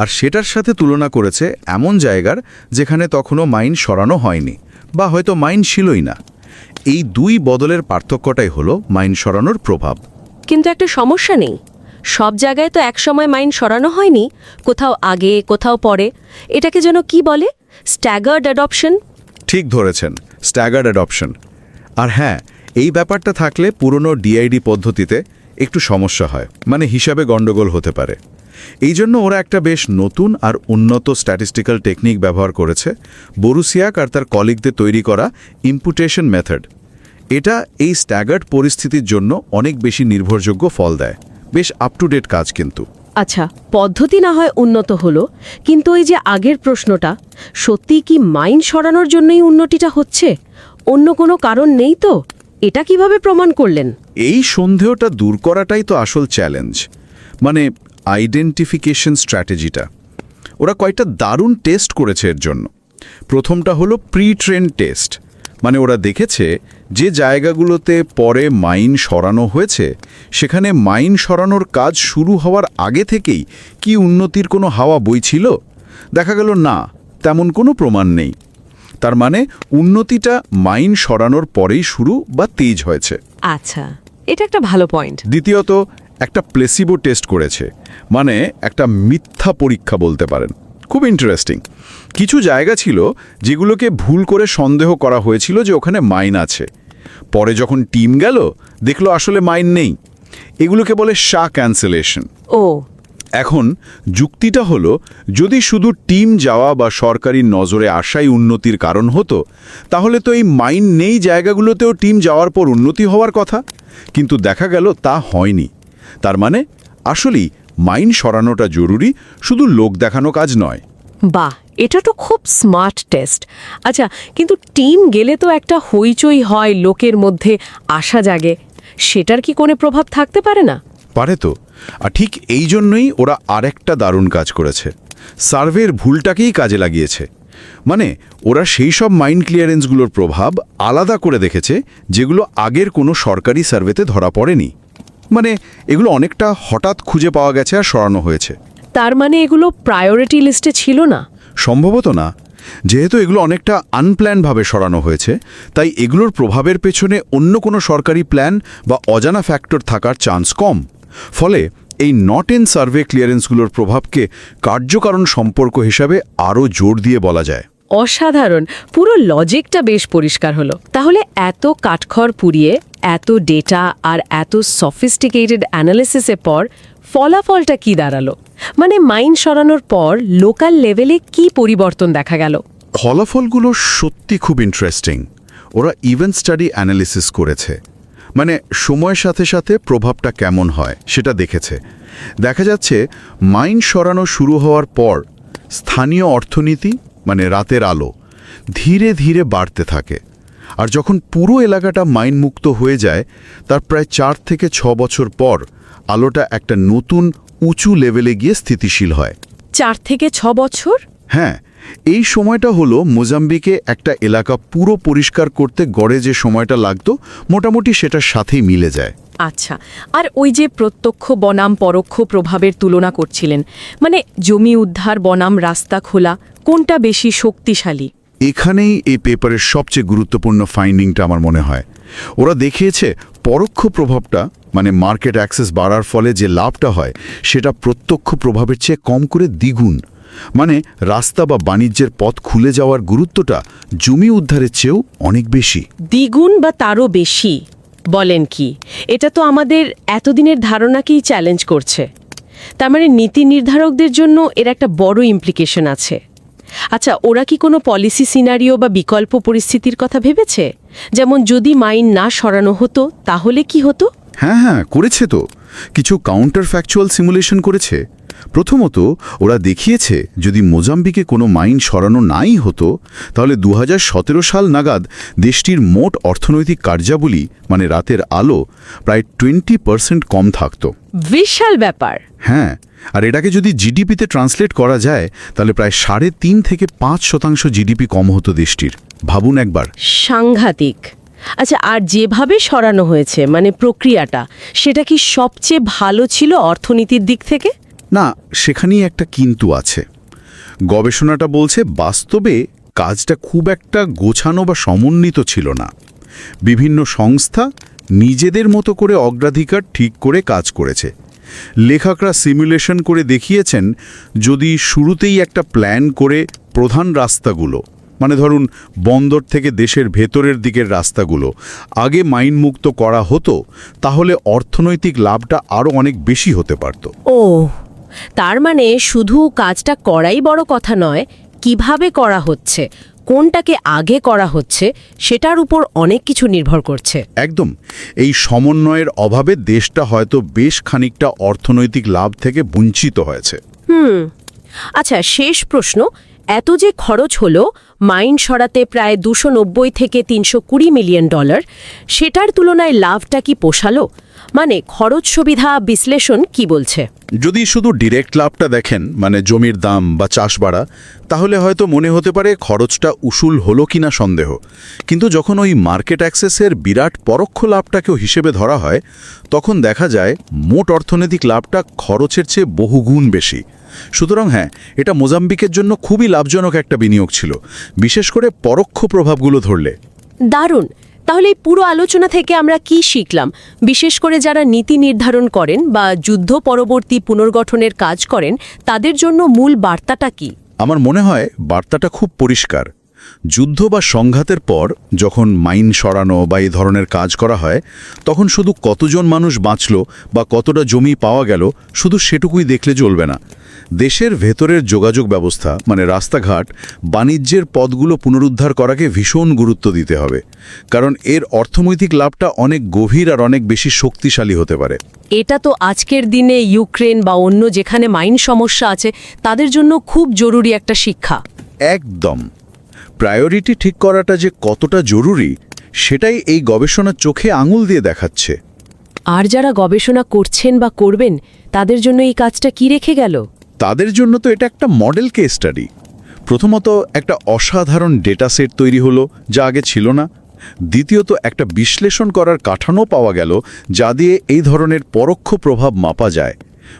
আর সেটার সাথে তুলনা করেছে এমন জায়গার যেখানে তখনও মাইন সরানো হয়নি বা হয়তো মাইন ছিলই না। এই দুই বদলের পার্থক্যটাই হলো মাইন সরানোর প্রভাব।
কিন্তু একটা সমস্যা নেই, সব জায়গায় তো একসময় মাইন সরানো হয়নি, কোথাও আগে কোথাও পরে। এটাকে যেন কি বলে, স্ট্যাগার্ড অ্যাডপশন।
ঠিক ধরেছেন, স্ট্যাগার্ড অ্যাডপশন। আর হ্যাঁ, এই ব্যাপারটা থাকলে পুরনো ডিআইডি পদ্ধতিতে একটু সমস্যা হয়, মানে হিসাবে গণ্ডগোল হতে পারে। এই জন্য ওরা একটা বেশ নতুন আর উন্নত স্ট্যাটিস্টিক্যাল টেকনিক ব্যবহার করেছে, বরুসিয়াক আর তার কলিগদের তৈরি করা ইম্পুটেশন মেথড। এটা এই স্ট্যাগার্ড পরিস্থিতির জন্য অনেক বেশি নির্ভরযোগ্য ফল দেয়। বেশ আপ টু ডেট কাজ কিন্তু।
আচ্ছা, পদ্ধতি না হয় উন্নত হলো, কিন্তু ওই যে আগের প্রশ্নটা, সত্যি কি মাইন সরানোর জন্যই উন্নতিটা হচ্ছে, অন্য কোনো কারণ নেই তো? এটা কিভাবে প্রমাণ করলেন?
এই সন্দেহটা দূর করাটাই তো আসল চ্যালেঞ্জ, মানে আইডেন্টিফিকেশন স্ট্র্যাটেজিটা। ওরা কয়েকটা দারুণ টেস্ট করেছে এর জন্য। প্রথমটা হলো প্রি ট্রেন টেস্ট, মানে ওরা দেখেছে যে জায়গাগুলোতে পরে মাইন সরানো হয়েছে সেখানে মাইন সরানোর কাজ শুরু হওয়ার আগে থেকেই কি উন্নতির কোনো হাওয়া বইছিল। দেখা গেল না, তেমন কোনো প্রমাণ নেই। তার মানে উন্নতিটা মাইন সরানোর পরেই শুরু বা তেজ হয়েছে।
আচ্ছা, এটা একটা ভালো পয়েন্ট।
দ্বিতীয়ত, একটা প্লেসিবো টেস্ট করেছে, মানে একটা মিথ্যা পরীক্ষা বলতে পারেন। খুব ইন্টারেস্টিং। কিছু জায়গা ছিল যেগুলোকে ভুল করে সন্দেহ করা হয়েছিল যে ওখানে মাইন আছে, পরে যখন টিম গেল দেখলো আসলে মাইন নেই। এগুলোকে বলে শা ক্যান্সেলেশন।
ও,
এখন যুক্তিটা হলো, যদি শুধু টিম যাওয়া বা সরকারি নজরে আসাই উন্নতির কারণ হতো, তাহলে তো এই মাইন নেই জায়গাগুলোতেও টিম যাওয়ার পর উন্নতি হওয়ার কথা। কিন্তু দেখা গেল তা হয়নি। তার মানে আসলেই মাইন সরানোটা জরুরি, শুধু লোক দেখানো কাজ নয়।
বাহ, এটা তো খুব স্মার্ট টেস্ট। আচ্ছা, কিন্তু টিম গেলে তো একটা হইচই হয়, লোকের মধ্যে আশা জাগে, সেটার কি কোনো প্রভাব থাকতে পারে না?
পারে তো। আর ঠিক এই জন্যই ওরা আরেকটা দারুণ কাজ করেছে, সার্ভের ভুলটাকেই কাজে লাগিয়েছে। মানে ওরা সেই সব মাইন ক্লিয়ারেন্সগুলোর প্রভাব আলাদা করে দেখেছে যেগুলো আগের কোনো সরকারি সার্ভেতে ধরা পড়েনি। মানে এগুলো অনেকটা হঠাৎ খুঁজে পাওয়া গেছে আর সরানো হয়েছে।
তার মানে এগুলো প্রায়োরিটি লিস্টে ছিল না?
সম্ভবত না। যেহেতু এগুলো অনেকটা আনপ্ল্যানভাবে সরানো হয়েছে, তাই এগুলোর প্রভাবের পেছনে অন্য কোনো সরকারি প্ল্যান বা অজানা ফ্যাক্টর থাকার চান্স কম। ফলে এই নট ইন সার্ভে ক্লিয়ারেন্সগুলোর প্রভাবকে কার্যকারণ সম্পর্ক হিসাবে আরও জোর দিয়ে বলা যায়।
অসাধারণ, পুরো লজিকটা বেশ পরিষ্কার হলো। তাহলে এত কাঠখড় পুড়িয়ে, এত ডেটা আর এত সফিস্টিকেটেড অ্যানালিসিসের পর ফলাফলটা কি দাঁড়ালো? মানে মাইন সরানোর পর লোকাল লেভেলে কি পরিবর্তন দেখা গেল?
ফলাফলগুলো সত্যি খুব ইন্টারেস্টিং। ওরা ইভেন্ট স্টাডি অ্যানালিসিস করেছে, মানে সময়ের সাথে সাথে প্রভাবটা কেমন হয় সেটা দেখেছে। দেখা যাচ্ছে মাইন সরানো শুরু হওয়ার পর স্থানীয় অর্থনীতি, মানে রাতের আলো,
ধীরে ধীরে বাড়তে থাকে। আর যখন পুরো এলাকাটা মাইন মুক্ত হয়ে যায়, তার প্রায় 4 থেকে 6 বছর পর আলোটা একটা নতুন উঁচু লেভেলে গিয়ে স্থিতিশীল হয়।
4 থেকে 6 বছর?
হ্যাঁ, এই সময়টা হলো মোজাম্বিকে একটা এলাকা পুরো পরিষ্কার করতে গড়ে যে সময়টা লাগতো, মোটামুটি সেটার সাথেই মিলে যায়।
আচ্ছা, আর ওই যে প্রত্যক্ষ বনাম পরোক্ষ প্রভাবের তুলনা করছিলেন, মানে জমি উদ্ধার বনাম রাস্তা খোলা, কোনটা বেশি শক্তিশালী?
এখানেই এই পেপারের সবচেয়ে গুরুত্বপূর্ণ ফাইন্ডিংটা আমার মনে হয়। ওরা দেখিয়েছে পরোক্ষ প্রভাবটা, মানে মার্কেট অ্যাক্সেস বাড়ার ফলে যে লাভটা হয়, সেটা প্রত্যক্ষ প্রভাবের চেয়ে কম করে দ্বিগুণ। মানে রাস্তা বা বাণিজ্যের পথ খুলে যাওয়ার গুরুত্বটা জমি উদ্ধারের চেয়েও অনেক বেশি।
দ্বিগুণ বা তারও বেশি বলেন কি? এটা তো আমাদের এতদিনের ধারণাকেই চ্যালেঞ্জ করছে। তার মানে নীতি নির্ধারকদের জন্য এর একটা বড় ইমপ্লিকেশন আছে। আচ্ছা, ওরা কি কোনো পলিসি সিনারিও বা বিকল্প পরিস্থিতির কথা ভেবেছে? যেমন যদি মাইন না সরানো হতো তাহলে কি হতো?
হ্যাঁ, করেছে তো। কিছু কাউন্টার ফ্যাকচুয়াল সিমুলেশন করেছে। প্রথমত, ওরা দেখিয়েছে যদি মোজাম্বিকে কোনো মাইন সরানো নাই হতো, তাহলে 2017 সাল নাগাদ দেশটির মোট অর্থনৈতিক কার্যাবলী, মানে রাতের আলো, প্রায় 20% কম থাকত।
বিশাল ব্যাপার।
হ্যাঁ, আর এটাকে যদি জিডিপিতে ট্রান্সলেট করা যায়, তাহলে প্রায় 3.5 থেকে 5% জিডিপি কম হতো দেশটির। ভাবুন একবার।
সাংঘাতিক। আচ্ছা, আর যেভাবে সরানো হয়েছে, মানে প্রক্রিয়াটা, সেটা কি সবচেয়ে ভালো ছিল অর্থনীতির দিক থেকে?
না, সেখানেই একটা কিন্তু আছে। গবেষণাটা বলছে বাস্তবে কাজটা খুব একটা গোছানো বা সমন্বিত ছিল না। বিভিন্ন সংস্থা নিজেদের মতো করে অগ্রাধিকার ঠিক করে কাজ করেছে। লেখকরা সিমুলেশন করে দেখিয়েছেন যদি শুরুতেই একটা প্ল্যান করে প্রধান রাস্তাগুলো, মানে ধরুন বন্দর থেকে দেশের ভেতরের দিকের রাস্তাগুলো আগে মাইন মুক্ত করা হতো, তাহলে অর্থনৈতিক লাভটা আরও অনেক বেশি হতে পারত।
ও, তার মানে শুধু কাজটা করাই বড় কথা নয়, কিভাবে করা হচ্ছে, কোনটাকে আগে করা হচ্ছে, সেটার উপর অনেক কিছু নির্ভর করছে।
একদম। এই সমন্বয়ের অভাবে দেশটা হয়তো বেশ খানিকটা অর্থনৈতিক লাভ থেকে বঞ্চিত হয়েছে।
আচ্ছা, শেষ প্রশ্ন। এত যে খরচ হলো মাইন সরাতে, প্রায় 290 থেকে 320 মিলিয়ন ডলার, সেটার তুলনায় লাভটা কি পোষালো? মানে খরচ সুবিধা বিশ্লেষণ কি বলছে?
যদি শুধু ডিরেক্ট লাভটা দেখেন, মানে জমির দাম বা চাষ বাড়া, তাহলে হয়তো মনে হতে পারে খরচটা উসুল হলো কিনা সন্দেহ। কিন্তু যখন ওই মার্কেট অ্যাক্সেসের বিরাট পরোক্ষ লাভটাকেও হিসেবে ধরা হয়, তখন দেখা যায় মোট অর্থনৈতিক লাভটা খরচের চেয়ে বহুগুণ বেশি। সুতরাং হ্যাঁ, এটা মোজাম্বিকের জন্য খুবই লাভজনক একটা বিনিয়োগ ছিল, বিশেষ করে পরোক্ষ প্রভাবগুলো ধরলে।
দারুণ। তাহলে এই পুরো আলোচনা থেকে আমরা কি শিখলাম? বিশেষ করে যারা নীতি নির্ধারণ করেন বা যুদ্ধ পরবর্তী পুনর্গঠনের কাজ করেন, তাদের জন্য মূল বার্তাটা কি?
আমার মনে হয় বার্তাটা খুব পরিষ্কার। যুদ্ধ বা সংঘাতের পর যখন মাইন সরানো বা এই ধরনের কাজ করা হয়, তখন শুধু কতজন মানুষ বাঁচল বা কতটা জমি পাওয়া গেল, শুধু সেটুকুই দেখলে চলবে না। দেশের ভেতরের যোগাযোগ ব্যবস্থা, মানে রাস্তাঘাট, বাণিজ্যের পথগুলো পুনরুদ্ধার করাকে ভীষণ গুরুত্ব দিতে হবে, কারণ এর অর্থনৈতিক লাভটা অনেক গভীর আর অনেক বেশি শক্তিশালী হতে পারে।
এটা তো আজকের দিনে ইউক্রেন বা অন্য যেখানে মাইন সমস্যা আছে, তাদের জন্য খুব জরুরি একটা শিক্ষা।
একদম। প্রায়োরিটি ঠিক করাটা যে কতটা জরুরি, সেটাই এই গবেষণা চোখে আঙুল দিয়ে দেখাচ্ছে।
আর যারা গবেষণা করছেন বা করবেন, তাদের জন্য এই কাজটা কি রেখে গেল?
তাদের জন্য তো এটা একটা মডেল কেস স্টাডি। প্রথমত, একটা অসাধারণ ডেটা সেট তৈরি হলো, যা আগে ছিল না। দ্বিতীয়ত, একটা বিশ্লেষণ করার কাঠামো পাওয়া গেল, যা দিয়ে এই ধরনের পরোক্ষ প্রভাব মাপা যায়।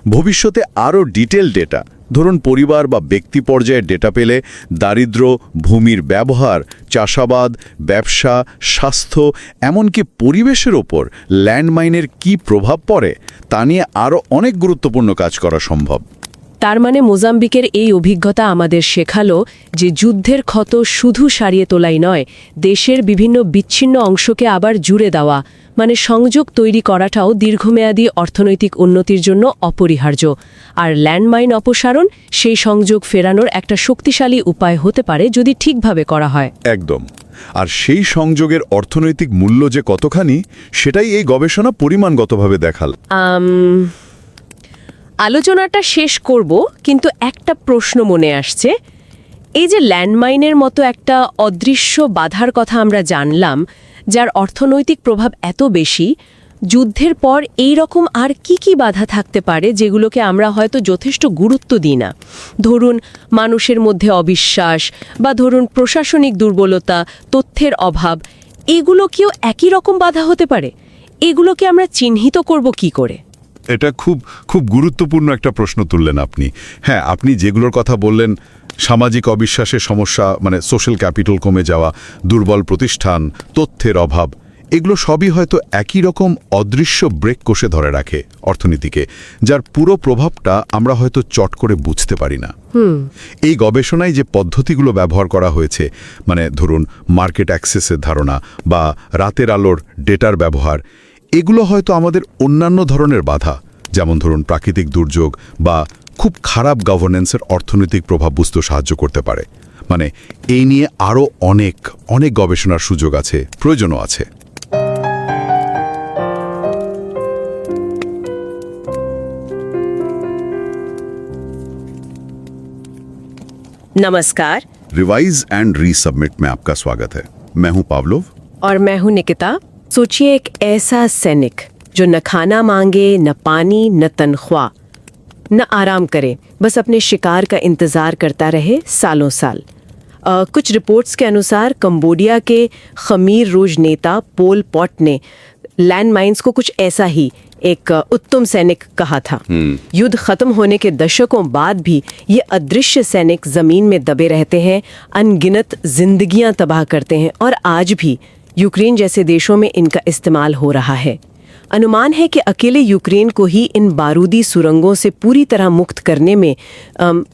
ভবিষ্যতে আরও ডিটেল ডেটা, ধরুন পরিবার বা ব্যক্তি পর্যায়ের ডেটা পেলে দারিদ্র্য, ভূমির ব্যবহার, চাষাবাদ, ব্যবসা, স্বাস্থ্য, এমনকি পরিবেশের ওপর ল্যান্ডমাইনের কী প্রভাব পড়ে, তা নিয়ে আরও অনেক গুরুত্বপূর্ণ কাজ করা সম্ভব।
তার মানে মোজাম্বিকের এই অভিজ্ঞতা আমাদের শেখালো যে যুদ্ধের ক্ষত শুধু সারিয়ে তোলাই নয়, দেশের বিভিন্ন বিচ্ছিন্ন অংশকে আবার জুড়ে দেওয়া, মানে সংযোগ তৈরি করাটাও দীর্ঘমেয়াদী অর্থনৈতিক উন্নতির জন্য অপরিহার্য। আর ল্যান্ডমাইন অপসারণ সেই সংযোগ ফেরানোর একটা শক্তিশালী উপায় হতে পারে যদি ঠিকভাবে করা হয়।
একদম। আর সেই সংযোগের অর্থনৈতিক মূল্য যে কতখানি, সেটাই এই গবেষণা পরিমাণগতভাবে দেখাল।
আলোচনাটা শেষ করব, কিন্তু একটা প্রশ্ন মনে আসছে। এই যে ল্যান্ডমাইনের মতো একটা অদৃশ্য বাধার কথা আমরা জানলাম, যার অর্থনৈতিক প্রভাব এত বেশি, যুদ্ধের পর এই রকম আর কি কি বাধা থাকতে পারে যেগুলোকে আমরা হয়তো যথেষ্ট গুরুত্ব দিই না? ধরুন মানুষের মধ্যে অবিশ্বাস, বা ধরুন প্রশাসনিক দুর্বলতা, তথ্যের অভাব, এগুলো কিও একই রকম বাধা হতে পারে? এগুলোকে আমরা চিহ্নিত করব কি করে?
এটা খুব খুব গুরুত্বপূর্ণ একটা প্রশ্ন তুললেন আপনি। হ্যাঁ, আপনি যেগুলোর কথা বললেন, সামাজিক অবিশ্বাসের সমস্যা, মানে সোশ্যাল ক্যাপিটাল কমে যাওয়া, দুর্বল প্রতিষ্ঠান, তথ্যের অভাব, এগুলো সবই হয়তো একই রকম অদৃশ্য ব্রেক কষে ধরে রাখে অর্থনীতিকে, যার পুরো প্রভাবটা আমরা হয়তো চট করে বুঝতে পারি না। এই গবেষণায় যে পদ্ধতিগুলো ব্যবহার করা হয়েছে, মানে ধরুন মার্কেট অ্যাক্সেসের ধারণা বা রাতের আলোর ডেটার ব্যবহার, এগুলো হয়তো আমাদের অন্যান্য ধরনের বাধা, যেমন ধরুন প্রাকৃতিক দুর্যোগ বা খুব খারাপ গভর্নেন্সের অর্থনৈতিক প্রভাব বুঝতে সাহায্য করতে পারে। মানে এই নিয়ে আরও অনেক অনেক গবেষণার সুযোগ আছে, প্রয়োজনও আছে।
नमस्कार।
रिवाइज एंड रीसबमिट में आपका स्वागत है। मैं हूं पावलोव।
और मैं हूं निकिता। सोचिए एक ऐसा सैनिक जो न खाना मांगे, न पानी, न तनख्वाह, न आराम करे, बस अपने शिकार का इंतजार करता रहे सालों साल। कुछ रिपोर्ट्स के अनुसार कंबोडिया के खमीर रूज नेता पोल पॉट ने लैंडमाइंस को कुछ ऐसा ही एक उत्तम सैनिक कहा था। युद्ध खत्म होने के दशकों बाद भी ये अदृश्य सैनिक जमीन में दबे रहते हैं, अनगिनत जिंदगियां तबाह करते हैं, और आज भी यूक्रेन जैसे देशों में इनका इस्तेमाल हो रहा है। अनुमान है कि अकेले यूक्रेन को ही इन बारूदी सुरंगों से पूरी तरह मुक्त करने में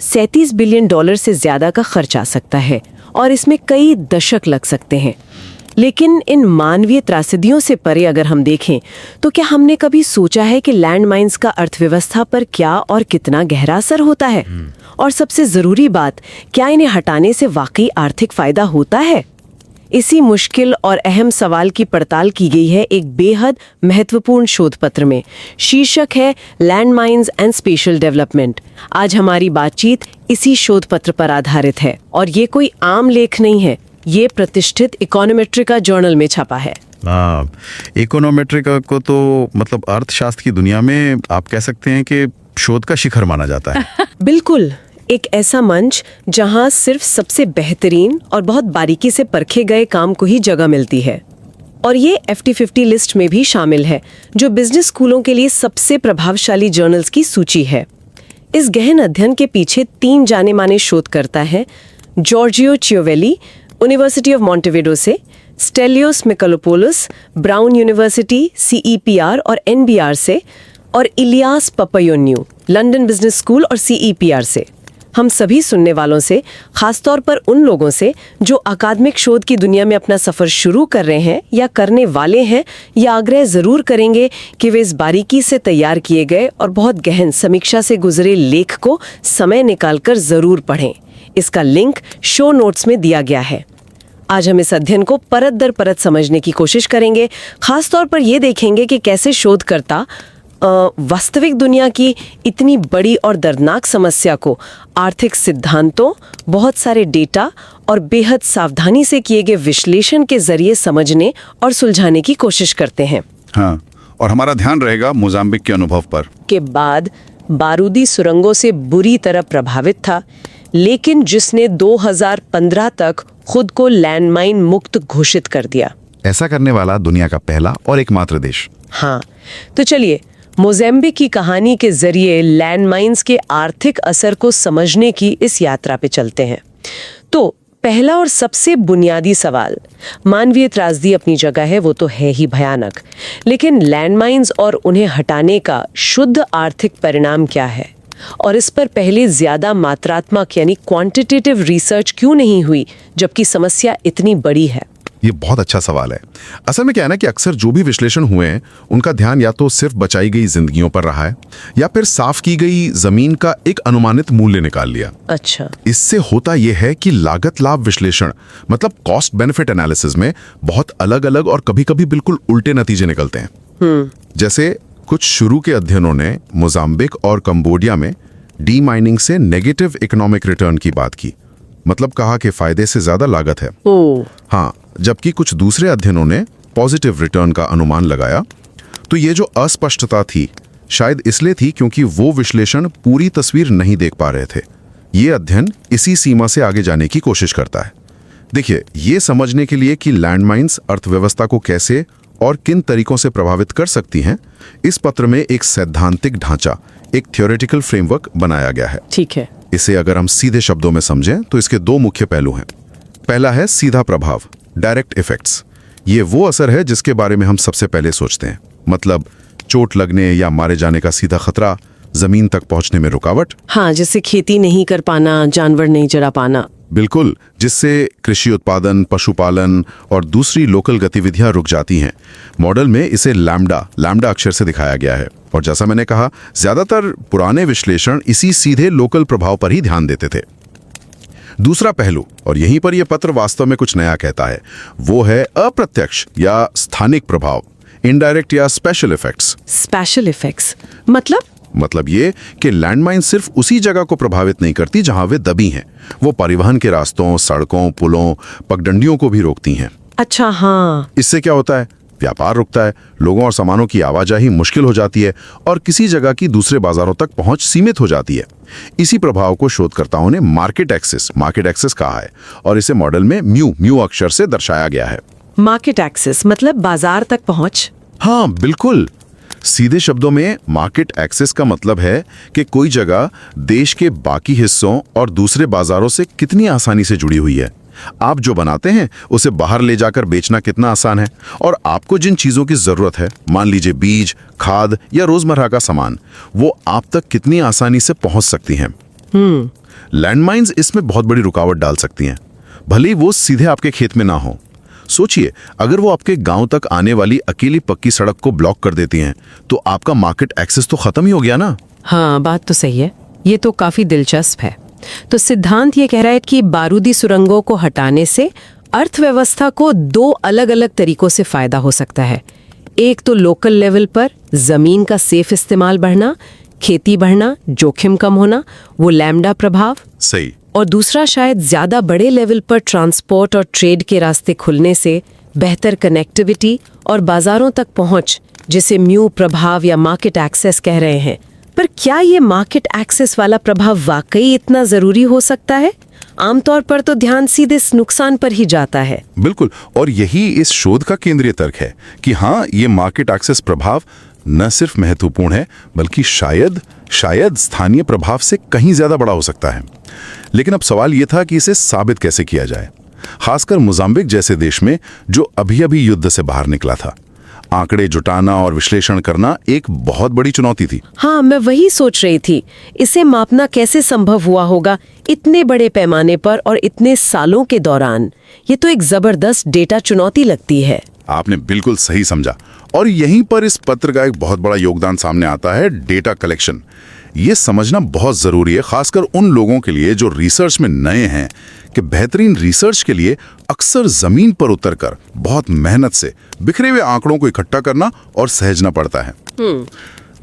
$37 बिलियन से ज्यादा का खर्च आ सकता है, और इसमें कई दशक लग सकते हैं। लेकिन इन मानवीय त्रासदियों से परे अगर हम देखें, तो क्या हमने कभी सोचा है कि लैंडमाइंस का अर्थव्यवस्था पर क्या और कितना गहरा असर होता है? और सबसे जरूरी बात, क्या इन्हें हटाने से वाकई आर्थिक फायदा होता है? इसी मुश्किल और अहम सवाल की पड़ताल की गई है एक बेहद महत्वपूर्ण शोध पत्र में। शीर्षक है लैंडमाइंस एंड स्पेशल डेवलपमेंट। आज हमारी बातचीत इसी शोध पत्र पर आधारित है, और ये कोई आम लेख नहीं है, ये प्रतिष्ठित इकोनोमेट्रिका जर्नल में छपा है।
इकोनोमेट्रिका को तो मतलब अर्थशास्त्र की दुनिया में आप कह सकते हैं कि शोध का शिखर माना जाता है।
बिल्कुल, एक ऐसा मंच जहां सिर्फ सबसे बेहतरीन और बहुत बारीकी से परखे गए काम को ही जगह मिलती है। और ये FT50 लिस्ट में भी शामिल है, जो बिजनेस स्कूलों के लिए सबसे प्रभावशाली जर्नल्स की सूची है। इस गहन अध्ययन के पीछे 3 जाने माने शोधकर्ता हैं: जॉर्जियो चियोवेली, यूनिवर्सिटी ऑफ मॉन्टेविडो से, स्टेलियोस मिकलोपोलोस, ब्राउन यूनिवर्सिटी, CEPR और NBR से, और इलियास पपायोन्यू, लंदन बिजनेस स्कूल और CEPR से। हम सभी सुनने वालों से, खासतौर पर उन लोगों से जो अकादमिक शोध की दुनिया में अपना सफर शुरू कर रहे हैं या करने वाले हैं, या आग्रह जरूर करेंगे कि वे इस बारीकी से तैयार किए गए और बहुत गहन समीक्षा से गुजरे लेख को समय निकालकर जरूर पढ़ें। इसका लिंक शो नोट्स में दिया गया है। आज हम इस अध्ययन को परत दर परत समझने की कोशिश करेंगे। खासतौर पर ये देखेंगे कि कैसे शोधकर्ता वास्तविक दुनिया की इतनी बड़ी और दर्दनाक समस्या को आर्थिक सिद्धांतों, बहुत सारे डेटा और बेहद सावधानी से किए गए विश्लेषण के जरिए समझने और सुलझाने की कोशिश करते हैं।
हाँ, और हमारा ध्यान रहेगा मोजाम्बिक के अनुभव पर।
के बाद बारूदी सुरंगों से बुरी तरह प्रभावित था, लेकिन जिसने 2015 तक खुद को लैंडमाइन मुक्त घोषित कर दिया।
ऐसा करने वाला दुनिया का पहला और एकमात्र देश।
हाँ, तो चलिए मोज़ेम्बिक की कहानी के जरिए लैंडमाइंस के आर्थिक असर को समझने की इस यात्रा पे चलते हैं। तो पहला और सबसे बुनियादी सवाल, मानवीय त्रासदी अपनी जगह है, वो तो है ही भयानक, लेकिन लैंडमाइंस और उन्हें हटाने का शुद्ध आर्थिक परिणाम क्या है? और इस पर पहले ज्यादा मात्रात्मक यानी क्वांटिटेटिव रिसर्च क्यों नहीं हुई, जबकि समस्या इतनी बड़ी है?
ये बहुत अच्छा सवाल है। असल में क्या है ना कि अक्सर जो भी विश्लेषण हुए हैं उनका ध्यान या तो सिर्फ बचाई गई जिंदगियों पर रहा है, या फिर साफ की गई जमीन का एक अनुमानित मूल्य निकाल लिया।
अच्छा,
इससे होता यह है कि लागत लाभ विश्लेषण मतलब कॉस्ट बेनिफिट एनालिसिस में बहुत अलग अलग और कभी कभी बिल्कुल उल्टे नतीजे निकलते हैं। जैसे कुछ शुरू के अध्ययनों ने मोजाम्बिक और कंबोडिया में डी माइनिंग से नेगेटिव इकोनॉमिक रिटर्न की बात की,
मतलब कहा कि फायदे से ज्यादा लागत है।
ओ,
हाँ, जबकि कुछ दूसरे अध्ययनों ने पॉजिटिव रिटर्न का अनुमान लगाया। तो ये जो अस्पष्टता थी शायद इसलिए थी क्योंकि वो विश्लेषण पूरी तस्वीर नहीं देख पा रहे थे। ये अध्ययन इसी सीमा से आगे जाने की कोशिश करता है। देखिए, ये समझने के लिए कि लैंडमाइंस अर्थव्यवस्था को कैसे और किन तरीकों से प्रभावित कर सकती हैं, इस पत्र में एक सैद्धांतिक ढांचा, एक थ्योरेटिकल फ्रेमवर्क बनाया गया है।
ठीक है।
इसे अगर हम सीधे शब्दों में समझें तो इसके दो मुख्य पहलू हैं। पहला है सीधा प्रभाव, डायरेक्ट इफेक्ट्स। ये वो असर है जिसके बारे में हम सबसे पहले सोचते हैं, मतलब चोट लगने या मारे जाने का सीधा खतरा, जमीन तक पहुंचने में रुकावट।
हाँ, जैसे खेती नहीं कर पाना, जानवर नहीं चरा पाना।
बिल्कुल, जिससे कृषि उत्पादन, पशुपालन और दूसरी लोकल गतिविधियां रुक जाती हैं। मॉडल में इसे लैम्डा अक्षर से दिखाया गया है। और जैसा मैंने कहा, ज्यादातर पुराने विश्लेषण इसी सीधे लोकल प्रभाव पर ही ध्यान देते थे। दूसरा पहलू, और यहीं पर यह पत्र वास्तव में कुछ नया कहता है, वो है अप्रत्यक्ष या स्थानिक प्रभाव, इनडायरेक्ट या स्पेशल इफेक्ट्स।
स्पेशल इफेक्ट्स मतलब
ये कि लैंडमाइन सिर्फ उसी जगह को प्रभावित नहीं करती जहां वे दबी हैं, वो परिवहन के रास्तों, सड़कों, पुलों, पगडंडियों को भी रोकती हैं।
अच्छा, हाँ।
इससे क्या होता है? व्यापार रुकता है, लोगों और सामानों की आवाजाही मुश्किल हो जाती है और किसी जगह की दूसरे बाजारों तक पहुंच सीमित हो जाती है। इसी प्रभाव को शोधकर्ताओं ने मार्केट एक्सेस कहा है और इसे मॉडल में म्यू अक्षर से दर्शाया गया है।
मार्केट एक्सेस मतलब बाजार तक पहुंच।
हाँ, बिल्कुल। सीधे शब्दों में मार्केट एक्सेस का मतलब है कि कोई जगह देश के बाकी हिस्सों और दूसरे बाजारों से कितनी आसानी से जुड़ी हुई है। आप जो बनाते हैं उसे बाहर ले जाकर बेचना कितना आसान है, और आपको जिन चीजों की जरूरत है, मान लीजिए बीज, खाद या रोजमर्रा का सामान, वो आप तक कितनी आसानी से पहुंच सकती हैं। लैंडमाइंस इसमें बहुत बड़ी रुकावट डाल सकती हैं, भले ही वो सीधे आपके खेत में ना हो। सोचिए, अगर वो आपके गांव तक आने वाली अकेली पक्की सड़क को ब्लॉक कर देती हैं, तो आपका मार्केट एक्सेस तो खत्म ही हो गया ना।
हाँ, बात तो सही है। ये तो काफी दिलचस्प है। तो सिद्धांत ये कह रहा है कि बारूदी सुरंगों को हटाने से अर्थव्यवस्था को दो अलग अलग तरीकों से फायदा हो सकता है। एक तो लोकल लेवल पर जमीन का सेफ इस्तेमाल बढ़ना, खेती बढ़ना, जोखिम कम होना, वो लैम्डा प्रभाव।
सही।
और दूसरा शायद ज्यादा बड़े लेवल पर ट्रांसपोर्ट और ट्रेड के रास्ते खुलने से बेहतर कनेक्टिविटी और बाजारों तक पहुंच, जिसे म्यू प्रभाव या मार्केट एक्सेस कह रहे हैं। पर क्या ये मार्केट एक्सेस वाला प्रभाव वाकई इतना जरूरी हो सकता है? आमतौर पर तो ध्यान सीधे इस नुकसान पर ही जाता है।
बिल्कुल, और यही इस शोध का केंद्रीय तर्क है कि हाँ, ये मार्केट एक्सेस प्रभाव न सिर्फ महत्वपूर्ण है, बल्कि शायद स्थानीय प्रभाव से कहीं ज्यादा बड़ा हो सकता है। लेकिन अब सवाल यह था कि इसे साबित कैसे किया जाए, खासकर मोजाम्बिक जैसे देश में जो अभी युद्ध से बाहर निकला था। आंकड़े जुटाना और विश्लेषण करना एक बहुत बड़ी चुनौती थी।
हाँ, मैं वही सोच रही थी, इसे मापना कैसे संभव हुआ होगा इतने बड़े पैमाने पर और इतने सालों के दौरान। ये तो एक जबरदस्त डेटा चुनौती लगती है।
आपने बिल्कुल सही समझा, और यहीं पर इस पत्र का एक बहुत बड़ा योगदान सामने आता है, डेटा कलेक्शन। ये समझना बहुत जरूरी है, खासकर उन लोगों के लिए जो रिसर्च में नए हैं, कि बेहतरीन रिसर्च के लिए अक्सर जमीन पर उतरकर बहुत मेहनत से बिखरे हुए आंकड़ों को इकट्ठा करना और सहेजना पड़ता है।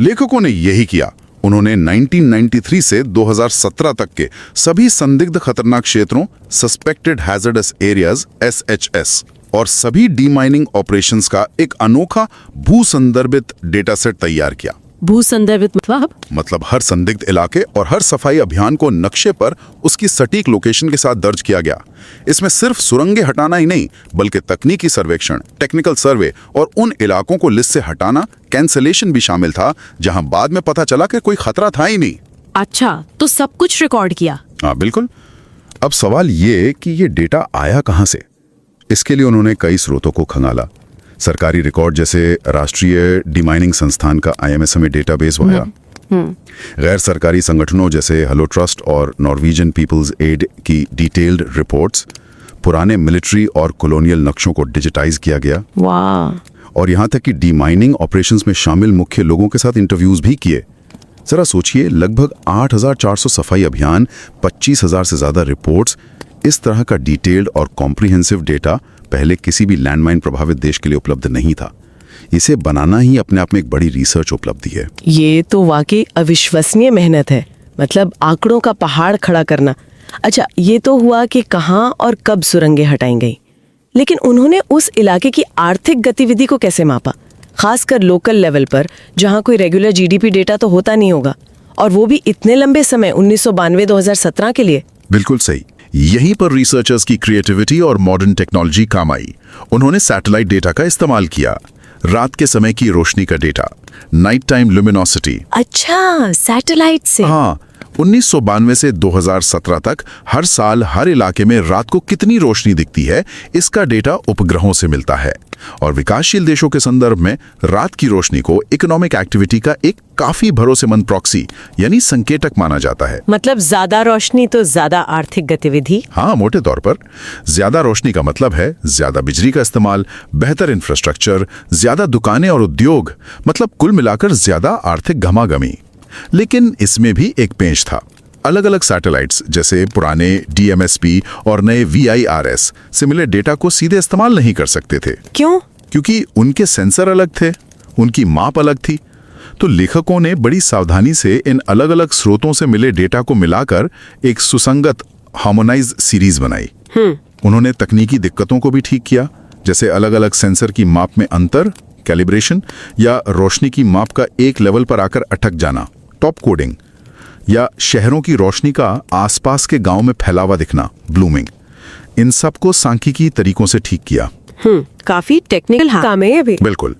लेखकों ने यही किया। उन्होंने 1993 से 2017 तक के सभी संदिग्ध खतरनाक क्षेत्रों, सस्पेक्टेड हैजर्डस एरियाज (SHS) और सभी डीमाइनिंग ऑपरेशंस का एक अनोखा भू संदर्भित डेटा सेट तैयार किया।
भू संदर्भित
मतलब हर संदिग्ध इलाके और हर सफाई अभियान को नक्शे पर उसकी सटीक लोकेशन के साथ दर्ज किया गया। इसमें सिर्फ सुरंगें हटाना ही नहीं, बल्कि तकनीकी सर्वेक्षण, टेक्निकल सर्वे और उन इलाकों को लिस्ट से हटाना, कैंसलेशन भी शामिल था जहां बाद में पता चला कि कोई खतरा था ही नहीं।
अच्छा, तो सब कुछ रिकॉर्ड किया।
हाँ, बिल्कुल। अब सवाल ये कि ये डेटा आया कहां से। इसके लिए उन्होंने कई स्रोतों को खंगाला। सरकारी रिकॉर्ड जैसे राष्ट्रीय डिमाइनिंग संस्थान का IMSMA डेटाबेस वाया, गैर सरकारी संगठनों जैसे हेलो ट्रस्ट और नॉर्वेजियन पीपल्स एड की डिटेल्ड रिपोर्ट्स, पुराने मिलिट्री और कॉलोनियल नक्शों को डिजिटाइज किया गया।
वाह।
और यहाँ तक कि डिमाइनिंग ऑपरेशंस में शामिल मुख्य लोगों के साथ इंटरव्यूज भी किए। जरा सोचिए, लगभग 8,400 सफाई अभियान, 25,000 से ज्यादा रिपोर्ट्स, इस तरह का डिटेल्ड और कॉम्प्रिहेंसिव डेटा पहले किसी भी लैंडमाइन प्रभावित देश के लिए उपलब्ध नहीं था। इसे बनाना ही अपने आप में एक बड़ी रिसर्च उपलब्धि है।
ये तो वाकई अविश्वसनीय मेहनत है। मतलब आंकड़ों का पहाड़ खड़ा करना। अच्छा, ये तो हुआ कि कहाँ और कब सुरंगें हटाई गई, लेकिन उन्होंने उस इलाके की आर्थिक गतिविधि को कैसे मापा, खासकर लोकल लेवल पर जहाँ कोई रेगुलर जीडीपी डेटा तो होता नहीं होगा, और वो भी इतने लंबे समय 1992-2017 के लिए।
बिल्कुल सही। यहीं पर रिसर्चर्स की क्रिएटिविटी और मॉडर्न टेक्नोलॉजी काम आई। उन्होंने सैटेलाइट डेटा का इस्तेमाल किया, रात के समय की रोशनी का डेटा, नाइट टाइम ल्यूमिनोसिटी।
अच्छा, सैटेलाइट से।
हाँ, 1992 से 2017 तक हर साल हर इलाके में रात को कितनी रोशनी दिखती है, इसका डेटा उपग्रहों से मिलता है। और विकासशील देशों के संदर्भ में रात की रोशनी को इकोनॉमिक एक्टिविटी का एक काफी भरोसेमंद प्रॉक्सी यानी संकेतक माना जाता है।
मतलब ज्यादा रोशनी तो ज्यादा आर्थिक गतिविधि।
हाँ, मोटे तौर पर ज्यादा रोशनी का मतलब है ज्यादा बिजली का इस्तेमाल, बेहतर इंफ्रास्ट्रक्चर, ज्यादा दुकानें और उद्योग, मतलब कुल मिलाकर ज्यादा आर्थिक घमाघमी। लेकिन इसमें भी एक पेंच था। अलग अलग सैटेलाइट्स जैसे पुराने DMSP और नए VIRS से मिले डेटा को सीधे इस्तेमाल नहीं कर सकते थे।
क्यों?
क्योंकि उनके सेंसर अलग थे, उनकी माप अलग थी। तो लेखकों ने बड़ी सावधानी से इन अलग अलग स्रोतों से मिले डेटा को मिलाकर एक सुसंगत हार्मोनाइज सीरीज बनाई। उन्होंने तकनीकी दिक्कतों को भी ठीक किया, जैसे अलग अलग सेंसर की माप में अंतर, कैलिब्रेशन, या रोशनी की माप का एक लेवल पर आकर अटक जाना, टॉप कोडिंग, या शहरों की रोशनी का आसपास के गांव में फैलावा दिखना, ब्लूमिंग। इन सब को सांख्यिकी तरीकों से ठीक किया।
काफी टेक्निकल काम है ये भी।
बिल्कुल।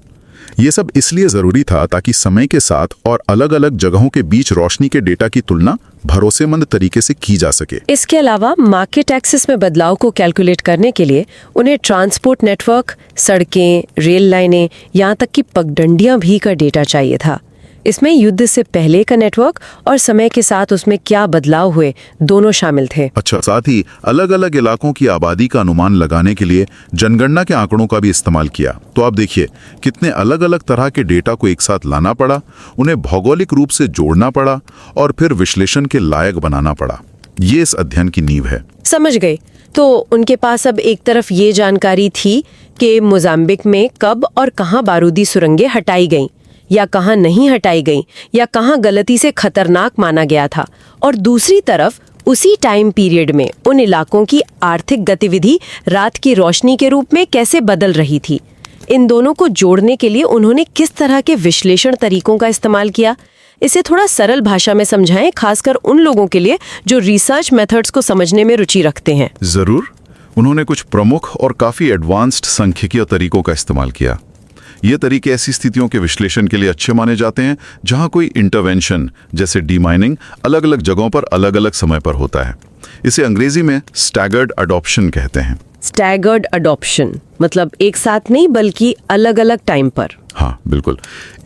ये सब इसलिए जरूरी था ताकि समय के साथ और अलग अलग जगहों के बीच रोशनी के डेटा की तुलना भरोसेमंद तरीके से की जा सके।
इसके अलावा मार्केट एक्सेस में बदलाव को कैलकुलेट करने के लिए उन्हें ट्रांसपोर्ट नेटवर्क, सड़कें, रेल लाइनें, यहाँ तक कि पगडंडियां भी का डेटा चाहिए था। इसमें युद्ध से पहले का नेटवर्क और समय के साथ उसमें क्या बदलाव हुए, दोनों शामिल थे।
अच्छा, साथ ही अलग अलग इलाकों की आबादी का अनुमान लगाने के लिए जनगणना के आंकड़ों का भी इस्तेमाल किया। तो आप देखिए कितने अलग अलग तरह के डेटा को एक साथ लाना पड़ा, उन्हें भौगोलिक रूप से जोड़ना पड़ा और फिर विश्लेषण के लायक बनाना पड़ा। ये इस अध्ययन की नींव है।
समझ गए। तो उनके पास अब एक तरफ ये जानकारी थी कि मोजाम्बिक में कब और कहाँ बारूदी सुरंगें हटाई गईं, या कहाँ नहीं हटाई गई, या कहाँ गलती से खतरनाक माना गया था, और दूसरी तरफ उसी टाइम पीरियड में उन इलाकों की आर्थिक गतिविधि रात की रोशनी के रूप में कैसे बदल रही थी। इन दोनों को जोड़ने के लिए उन्होंने किस तरह के विश्लेषण तरीकों का इस्तेमाल किया, इसे थोड़ा सरल भाषा में समझाएं, खासकर उन लोगों के लिए जो रिसर्च मेथड्स को समझने में रुचि रखते हैं।
जरूर। उन्होंने कुछ प्रमुख और काफी एडवांस्ड सांख्यिकीय तरीकों का इस्तेमाल किया। ये तरीके ऐसी स्थितियों के विश्लेषण के लिए अच्छे माने जाते हैं जहां कोई इंटरवेंशन जैसे डीमाइनिंग अलग अलग जगहों पर अलग अलग समय पर होता है। इसे अंग्रेजी में स्टैगर्ड अडॉप्शन कहते हैं।
स्टैगर्ड अडॉप्शन मतलब एक साथ नहीं बल्कि अलग अलग टाइम पर।
हाँ, बिल्कुल।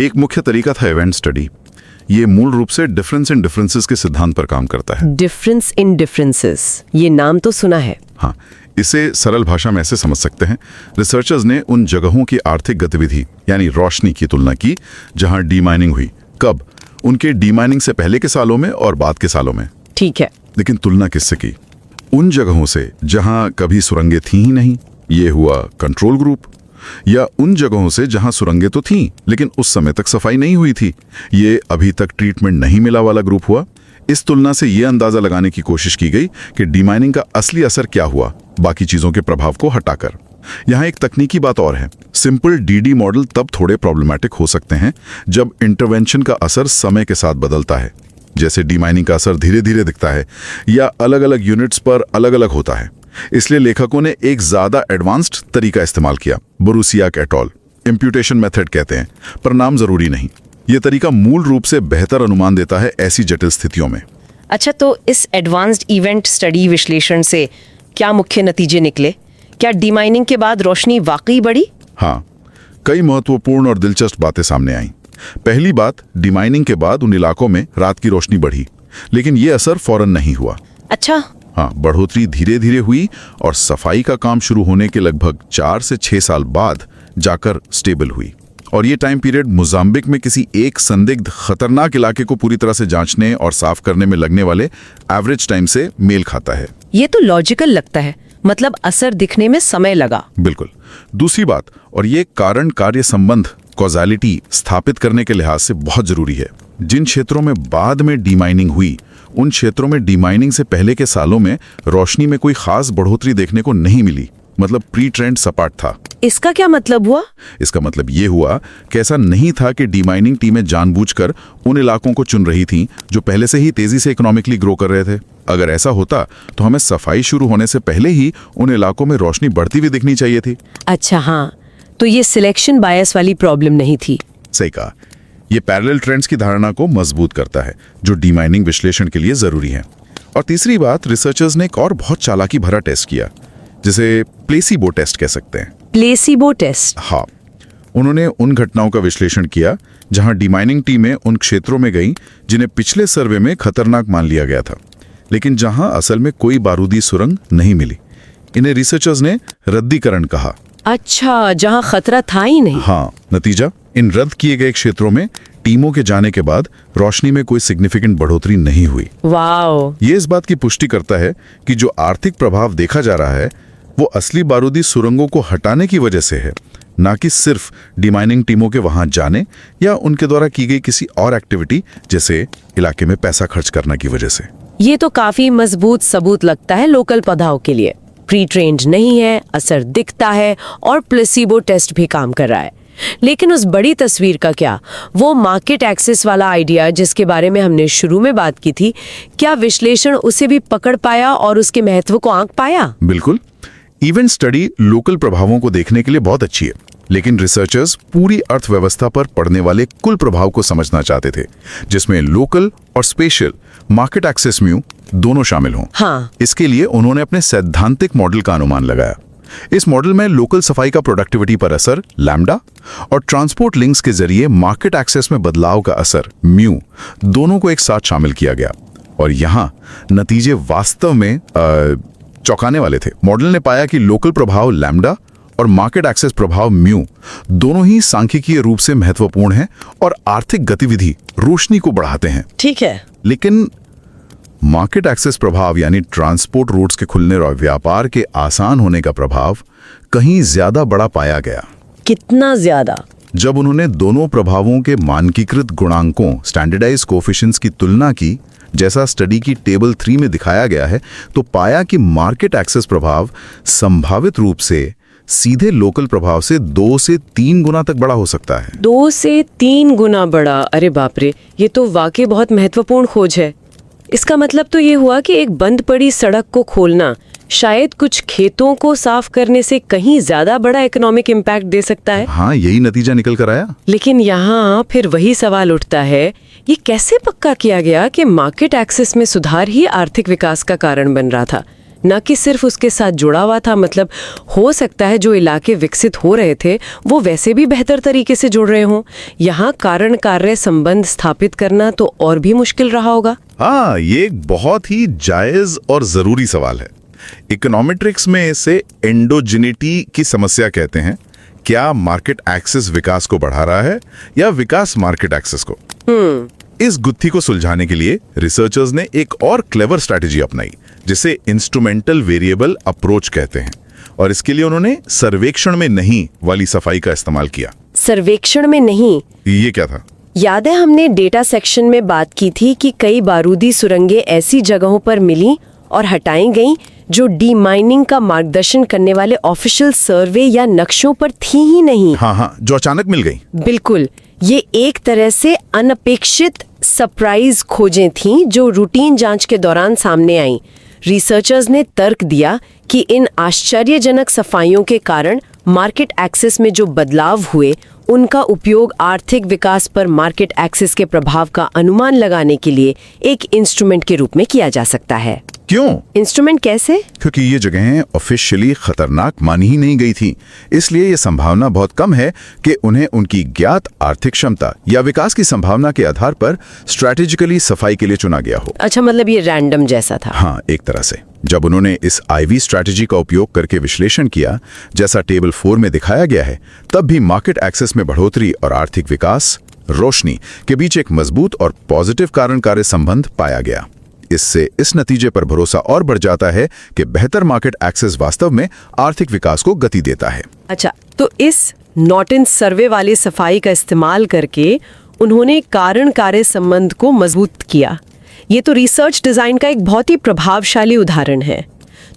एक मुख्य तरीका था इवेंट स्टडी। ये मूल रूप से डिफरेंस इन डिफरेंसेस के सिद्धांत पर काम करता है।
डिफरेंस इन डिफरेंसेस, ये नाम तो सुना है।
हाँ, इसे सरल भाषा में ऐसे समझ सकते हैं। रिसर्चर्स ने उन जगहों की आर्थिक गतिविधि यानी रोशनी की तुलना की जहां डीमाइनिंग हुई, कब, उनके डीमाइनिंग से पहले के सालों में और बाद के सालों में।
ठीक है।
लेकिन तुलना किससे की? उन जगहों से जहां कभी सुरंगें थी ही नहीं, ये हुआ कंट्रोल ग्रुप, या उन जगहों से जहां सुरंगें तो थीं लेकिन उस समय तक सफाई नहीं हुई थी, ये अभी तक ट्रीटमेंट नहीं मिला वाला ग्रुप हुआ। इस तुलना से यह अंदाजा लगाने की कोशिश की गई कि डीमाइनिंग का असली असर क्या हुआ बाकी चीजों के प्रभाव को हटाकर। यहां एक तकनीकी बात और है। सिंपल डीडी मॉडल तब थोड़े प्रॉब्लमैटिक हो सकते हैं जब इंटरवेंशन का असर समय के साथ बदलता है, जैसे डीमाइनिंग का असर धीरे धीरे दिखता है या अलग अलग यूनिट्स पर अलग अलग होता है। इसलिए लेखकों ने एक ज्यादा एडवांस्ड तरीका इस्तेमाल किया, बोरुसियाक एट अल। इम्प्यूटेशन मेथड कहते हैं, पर नाम जरूरी नहीं। यह तरीका मूल रूप से बेहतर अनुमान देता है ऐसी जटिल स्थितियों में।
अच्छा, तो इस एडवांस्ड इवेंट स्टडी विश्लेषण से क्या मुख्य नतीजे निकले? क्या डीमाइनिंग के बाद रोशनी वाकई बढ़ी?
हाँ, कई महत्वपूर्ण और दिलचस्प बातें सामने आईं। पहली बात, डीमाइनिंग के बाद उन इलाकों में रात की रोशनी बढ़ी, लेकिन यह असर फौरन नहीं हुआ।
अच्छा।
हाँ, बढ़ोतरी धीरे धीरे हुई और सफाई का काम शुरू होने के लगभग 4 से 6 साल बाद जाकर स्टेबल हुई। और ये टाइम पीरियड मोजाम्बिक में किसी एक संदिग्ध खतरनाक इलाके को पूरी तरह से जांचने और साफ करने में लगने वाले एवरेज टाइम से मेल खाता है।
ये तो लॉजिकल लगता है, मतलब असर दिखने में समय लगा।
बिल्कुल। दूसरी बात, और ये कारण कार्य संबंध कॉजालिटी स्थापित करने के लिहाज से बहुत जरूरी है। जिन क्षेत्रों में बाद में डीमाइनिंग हुई उन क्षेत्रों में डीमाइनिंग से पहले के सालों में रोशनी में कोई खास बढ़ोतरी देखने को नहीं मिली, मतलब प्री ट्रेंड सपाट था।
इसका क्या मतलब हुआ?
इसका मतलब ये हुआ कि ऐसा नहीं था कि डीमाइनिंग टीमें जानबूझकर उन इलाकों को चुन रही थीं जो पहले से ही तेजी से इकोनॉमिकली ग्रो कर रहे थे। अगर ऐसा होता तो हमें सफाई शुरू होने से पहले ही उन इलाकों में रोशनी बढ़ती हुई दिखनी चाहिए थी।
अच्छा हाँ, तो ये सिलेक्शन बायस वाली प्रॉब्लम नहीं थी।
सही कहा। ये पैरेलल ट्रेंड्स की धारणा को मजबूत करता है जो डीमाइनिंग विश्लेषण के लिए जरूरी है। और तीसरी बात, रिसर्चर्स ने एक और बहुत चालाकी भरा टेस्ट किया, जिसे प्लेसिबो टेस्ट कह सकते हैं।
Placebo test?
हाँ, उन्होंने उन घटनाओं का विश्लेषण किया जहां डीमाइनिंग टीमें उन क्षेत्रों में गईं जिन्हें पिछले सर्वे में खतरनाक मान लिया गया था, लेकिन जहां असल में कोई बारूदी सुरंग नहीं मिली। इन्हें रिसर्चर्स ने रद्दीकरण कहा।
अच्छा, जहां खतरा था ही नहीं।
हाँ, नतीजा, इन रद्द किए गए क्षेत्रों में टीमों के जाने के बाद रोशनी में कोई सिग्निफिकेंट बढ़ोतरी नहीं हुई।
वाओ!
ये इस बात की पुष्टि करता है कि जो आर्थिक प्रभाव देखा जा रहा है वो असली बारूदी सुरंगों को हटाने की वजह से है, ना कि सिर्फ डीमाइनिंग टीमों के वहां जाने या उनके द्वारा की गई किसी और एक्टिविटी जैसे इलाके में पैसा खर्च करने की वजह से।
ये तो काफी मजबूत सबूत लगता है लोकल पौधाओं के लिए। प्री ट्रेंड नहीं है, असर दिखता है और प्लेसिबो टेस्ट भी काम कर रहा है। लेकिन उस बड़ी तस्वीर का क्या? वो मार्केट एक्सेस वाला आइडिया जिसके बारे में हमने शुरू में बात की थी, क्या विश्लेषण उसे भी पकड़ पाया और उसके महत्व को आंक पाया?
बिल्कुल। इवेंट स्टडी लोकल प्रभावों को देखने के लिए बहुत अच्छी है, लेकिन रिसर्चर्स पूरी अर्थव्यवस्था पर पड़ने वाले कुल प्रभाव को समझना चाहते थे, जिसमें लोकल और स्पेशल मार्केट एक्सेस म्यू दोनों शामिल हों।
हाँ।
इसके लिए उन्होंने अपने सैद्धांतिक मॉडल का अनुमान लगाया। इस मॉडल में लोकल सफाई का प्रोडक्टिविटी पर असर लैम्डा और ट्रांसपोर्ट लिंक्स के जरिए मार्केट एक्सेस में बदलाव का असर म्यू दोनों को एक साथ शामिल किया गया। और यहां नतीजे वास्तव में चौंकाने वाले थे। मॉडल ने पाया कि लोकल प्रभाव लैम्डा और मार्केट एक्सेस प्रभाव म्यू दोनों ही सांख्यिकीय रूप से महत्वपूर्ण हैं और आर्थिक गतिविधि रोशनी को बढ़ाते हैं।
ठीक है,
लेकिन मार्केट एक्सेस प्रभाव यानी ट्रांसपोर्ट रूट्स के खुलने और व्यापार के आसान होने का प्रभाव कहीं ज्यादा बड़ा पाया गया।
कितना ज्यादा?
जब उन्होंने दोनों प्रभावों के मानकीकृत गुणांकों स्टैंडर्डाइज्ड कोएफिशिएंट्स की तुलना की, जैसा स्टडी की टेबल 3 में दिखाया गया है, तो पाया कि मार्केट एक्सेस प्रभाव संभावित रूप से सीधे लोकल प्रभाव से 2 से 3 गुना तक बड़ा हो सकता है।
2 से 3 गुना बड़ा? अरे बाप रे, ये तो वाकई बहुत महत्वपूर्ण खोज है। इसका मतलब तो ये हुआ कि एक बंद पड़ी सड़क को खोलना शायद कुछ खेतों को साफ करने से कहीं ज्यादा बड़ा इकोनॉमिक इम्पैक्ट दे सकता है।
हाँ, यही नतीजा निकल कर आया।
लेकिन यहाँ फिर वही सवाल उठता है, ये कैसे पक्का किया गया कि मार्केट एक्सेस में सुधार ही आर्थिक विकास का कारण बन रहा था, न कि सिर्फ उसके साथ जुड़ा हुआ था? मतलब हो सकता है जो इलाके विकसित हो रहे थे वो वैसे भी बेहतर तरीके से जुड़ रहे हों। यहाँ कारण कार्य संबंध स्थापित करना तो और भी मुश्किल रहा होगा।
हाँ, ये एक बहुत ही जायज और जरूरी सवाल है। इकोनॉमेट्रिक्स में इसे एंडोजिनिटी की समस्या कहते हैं। क्या मार्केट एक्सेस विकास को बढ़ा रहा है या विकास मार्केट एक्सेस को? इस गुत्थी को सुलझाने के लिए रिसर्चर्स ने एक और क्लेवर स्ट्रैटेजी अपनाई, जिसे इंस्ट्रूमेंटल वेरिएबल अप्रोच कहते हैं। और इसके लिए उन्होंने सर्वेक्षण में नहीं वाली सफाई का इस्तेमाल किया।
सर्वेक्षण में नहीं?
ये क्या था?
याद है हमने डेटा सेक्शन में बात की थी कि कई बारूदी सुरंगें ऐसी जगहों पर मिली और हटाई गईं जो डीमाइनिंग का मार्गदर्शन करने वाले ऑफिशियल सर्वे या नक्शों पर थी ही नहीं।
हाँ, जो अचानक मिल गई।
बिल्कुल, ये एक तरह से अनपेक्षित सरप्राइज खोजें थीं जो रूटीन जांच के दौरान सामने आईं। रिसर्चर्स ने तर्क दिया कि इन आश्चर्यजनक सफाइयों के कारण मार्केट एक्सेस में जो बदलाव हुए उनका उपयोग आर्थिक विकास पर मार्केट एक्सेस के प्रभाव का अनुमान लगाने के लिए एक इंस्ट्रूमेंट के रूप में किया जा सकता है।
क्यों?
इंस्ट्रूमेंट कैसे?
क्योंकि ये जगहें ऑफिशियली खतरनाक मानी ही नहीं गई थी, इसलिए ये संभावना बहुत कम है कि उन्हें उनकी ज्ञात आर्थिक क्षमता या विकास की संभावना के आधार पर स्ट्रैटेजिकली सफाई के लिए चुना गया हो।
अच्छा, मतलब ये रैंडम जैसा था।
हाँ, एक तरह से। जब उन्होंने इस आईवी स्ट्रैटेजी का उपयोग करके विश्लेषण किया, जैसा टेबल 4 में दिखाया गया है, तब भी मार्केट एक्सेस में बढ़ोतरी और आर्थिक विकास रोशनी के बीच एक मजबूत और पॉजिटिव कारण कार्य संबंध पाया गया। इससे इस नतीजे पर भरोसा और बढ़ जाता है कि बेहतर मार्केट एक्सेस वास्तव में आर्थिक विकास को गति देता है।
अच्छा, तो इस नॉटिन सर्वे वाली सफाई का इस्तेमाल करके उन्होंने कारण कार्य संबंध को मजबूत किया। ये तो रिसर्च डिजाइन का एक बहुत ही प्रभावशाली उदाहरण है।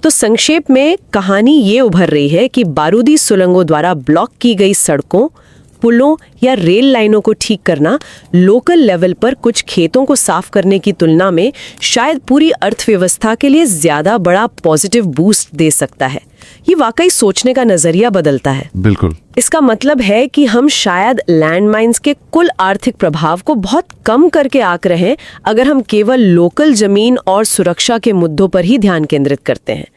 तो संक्षेप में कहानी ये उभर रही है कि बारूदी सुरंगों द्वारा ब्लॉक की गई सड़कों, पुलों या रेल लाइनों को ठीक करना लोकल लेवल पर कुछ खेतों को साफ करने की तुलना में शायद पूरी अर्थव्यवस्था के लिए ज्यादा बड़ा पॉजिटिव बूस्ट दे सकता है। ये वाकई सोचने का नजरिया बदलता है।
बिल्कुल।
इसका मतलब है कि हम शायद लैंडमाइंस के कुल आर्थिक प्रभाव को बहुत कम करके आंक रहे हैं अगर हम केवल लोकल जमीन और सुरक्षा के मुद्दों पर ही ध्यान केंद्रित करते हैं।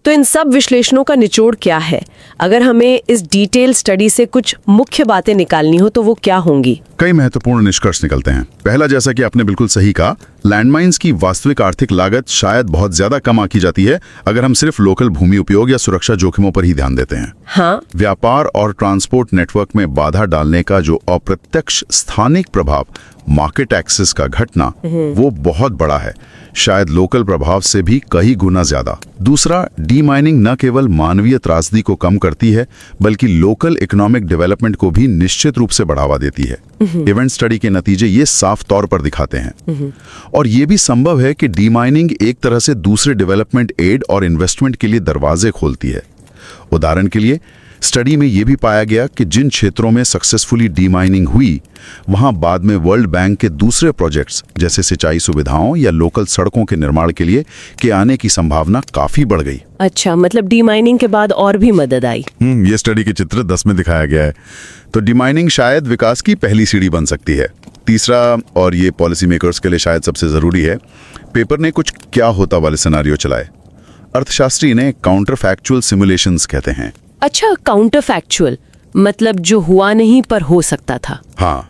तो इन सब विश्लेषणों का निचोड़ क्या है? अगर हमें इस डिटेल स्टडी से कुछ मुख्य बातें निकालनी हो तो वो क्या होंगी?
कई महत्वपूर्ण निष्कर्ष निकलते हैं। पहला, जैसा कि आपने बिल्कुल सही कहा, लैंडमाइंस की वास्तविक आर्थिक लागत शायद बहुत ज्यादा कम आंकी जाती है अगर हम सिर्फ लोकल भूमि उपयोग या सुरक्षा जोखिमों पर ही ध्यान देते हैं।
हाँ,
व्यापार और ट्रांसपोर्ट नेटवर्क में बाधा डालने का जो अप्रत्यक्ष स्थानिक प्रभाव, मार्केट एक्सेस का घटना, वो बहुत बड़ा है, शायद लोकल प्रभाव से भी कई गुना ज्यादा। दूसरा, डीमाइनिंग न केवल मानवीय त्रासदी को कम करती है बल्कि लोकल इकोनॉमिक डेवलपमेंट को भी निश्चित रूप से बढ़ावा देती है। इवेंट स्टडी के नतीजे ये साफ तौर पर दिखाते हैं। और ये भी संभव है कि डीमाइनिंग एक तरह से दूसरे डेवलपमेंट एड और इन्वेस्टमेंट के लिए दरवाजे खोलती है। उदाहरण के लिए, स्टडी में यह भी पाया गया कि जिन क्षेत्रों में सक्सेसफुली डीमाइनिंग हुई वहां बाद में वर्ल्ड बैंक के दूसरे प्रोजेक्ट्स जैसे सिंचाई सुविधाओं या लोकल सड़कों के निर्माण के लिए के आने की संभावना काफी बढ़ गई।
अच्छा, मतलब डीमाइनिंग के बाद और भी मदद आई।
ये स्टडी के चित्र 10 में दिखाया गया है। तो डीमाइनिंग शायद विकास की पहली सीढ़ी बन सकती है। तीसरा, और ये पॉलिसी मेकर्स के लिए शायद सबसे जरूरी है, पेपर ने कुछ क्या होता वाले सिनेरियो चलाए। अर्थशास्त्री ने काउंटर फैक्चुअल सिमुलेशंस कहते हैं।
अच्छा, काउंटर फैक्चुअल मतलब जो हुआ नहीं पर हो सकता था।
हाँ,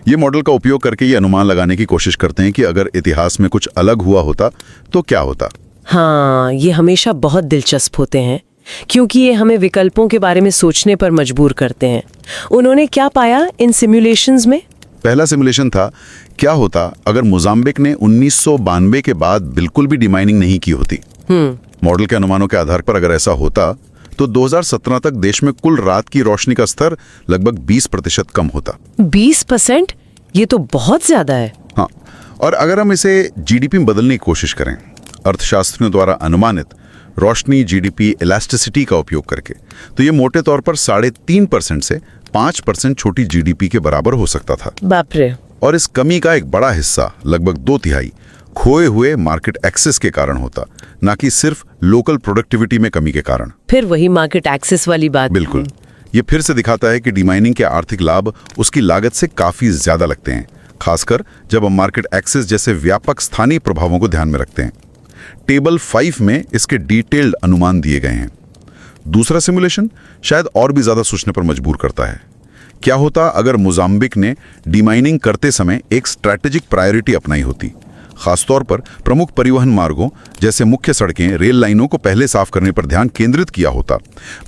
ये मॉडल का उपयोग करके ये अनुमान लगाने की कोशिश करते हैं कि अगर इतिहास में कुछ अलग हुआ होता तो क्या होता।
हाँ, ये हमेशा बहुत दिलचस्प होते हैं क्योंकि ये हमें विकल्पों के बारे में सोचने पर मजबूर करते हैं। उन्होंने क्या पाया इन सिमुलेशंस में?
पहला सिमुलेशन था, क्या होता अगर मोजाम्बिक ने 1992 के बाद बिल्कुल भी डिमाइनिंग नहीं की होती। मॉडल के अनुमानों के आधार पर अगर ऐसा होता तो 2017 तक देश में कुल रात की रोशनी का स्तर लगभग 20% कम होता।
20%? ये तो बहुत ज्यादा है।
हाँ, और अगर हम इसे जीडीपी में बदलने की कोशिश करें, अर्थशास्त्रियों द्वारा अनुमानित रोशनी जीडीपी इलास्टिसिटी का उपयोग करके, तो ये मोटे तौर पर 3.5% से 5% छोटी जीडीपी के बराबर हो सकता था।
बाप रे।
और इस कमी का एक बड़ा हिस्सा, लगभग 2/3, खोए हुए मार्केट एक्सेस के कारण होता, ना कि सिर्फ लोकल प्रोडक्टिविटी में कमी के कारण।
फिर वही मार्केट एक्सेस वाली बात।
बिल्कुल। ये फिर से दिखाता है कि डीमाइनिंग के आर्थिक लाभ उसकी लागत से काफी ज्यादा लगते हैं, खासकर जब हम मार्केट एक्सेस जैसे व्यापक स्थानीय प्रभावों को ध्यान में रखते हैं। टेबल 5 में इसके डिटेल्ड अनुमान दिए गए हैं। दूसरा सिमुलेशन शायद और भी ज्यादा सोचने पर मजबूर करता है। क्या होता अगर मोजाम्बिक ने डीमाइनिंग करते समय एक स्ट्रैटेजिक प्रायोरिटी अपनाई होती, खासतौर पर प्रमुख परिवहन मार्गों जैसे मुख्य सड़कें, रेल लाइनों को पहले साफ करने पर ध्यान केंद्रित किया होता,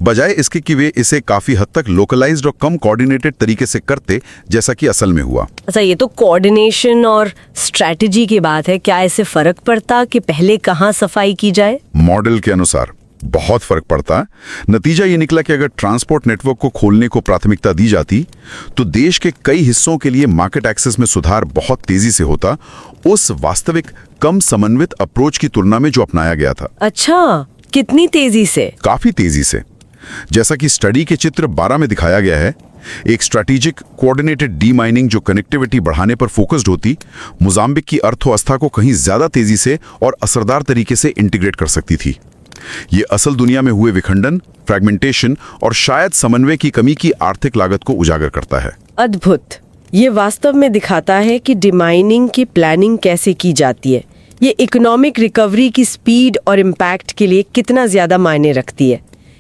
बजाय इसके कि वे इसे काफी हद तक लोकलाइज्ड और कम कोऑर्डिनेटेड तरीके से करते जैसा कि असल में हुआ।
अच्छा, ये तो कोऑर्डिनेशन और स्ट्रैटेजी की बात है। क्या इससे फर्क पड़ता कि पहले कहाँ सफाई की जाए?
मॉडल के अनुसार बहुत फर्क पड़ता है। नतीजा ये निकला कि अगर ट्रांसपोर्ट नेटवर्क को खोलने को प्राथमिकता दी जाती तो देश के कई हिस्सों के लिए मार्केट एक्सेस में सुधार बहुत तेजी से होता, उस वास्तविक कम समन्वित अप्रोच की तुलना में जो अपनाया गया था।
अच्छा, कितनी तेजी से?
काफी तेजी से। जैसा कि स्टडी के चित्र 12 में दिखाया गया है, एक स्ट्रैटेजिक कोऑर्डिनेटेड डीमाइनिंग जो कनेक्टिविटी बढ़ाने पर फोकस्ड होती, मोजाम्बिक की अर्थव्यवस्था को कहीं ज्यादा तेजी से और असरदार तरीके से इंटीग्रेट कर सकती थी। ये असल दुनिया में हुए विखंडन, फ्रैगमेंटेशन और शायद समन्वय की कमी की आर्थिक लागत को उजागर करता है।
अद्भुत। ये वास्तव में दिखाता है कि डिमाइनिंग की प्लानिंग कैसे की जाती है। ये इकोनॉमिक रिकवरी की स्पीड और इम्पैक्ट के लिए कितना ज्यादा मायने रखती है।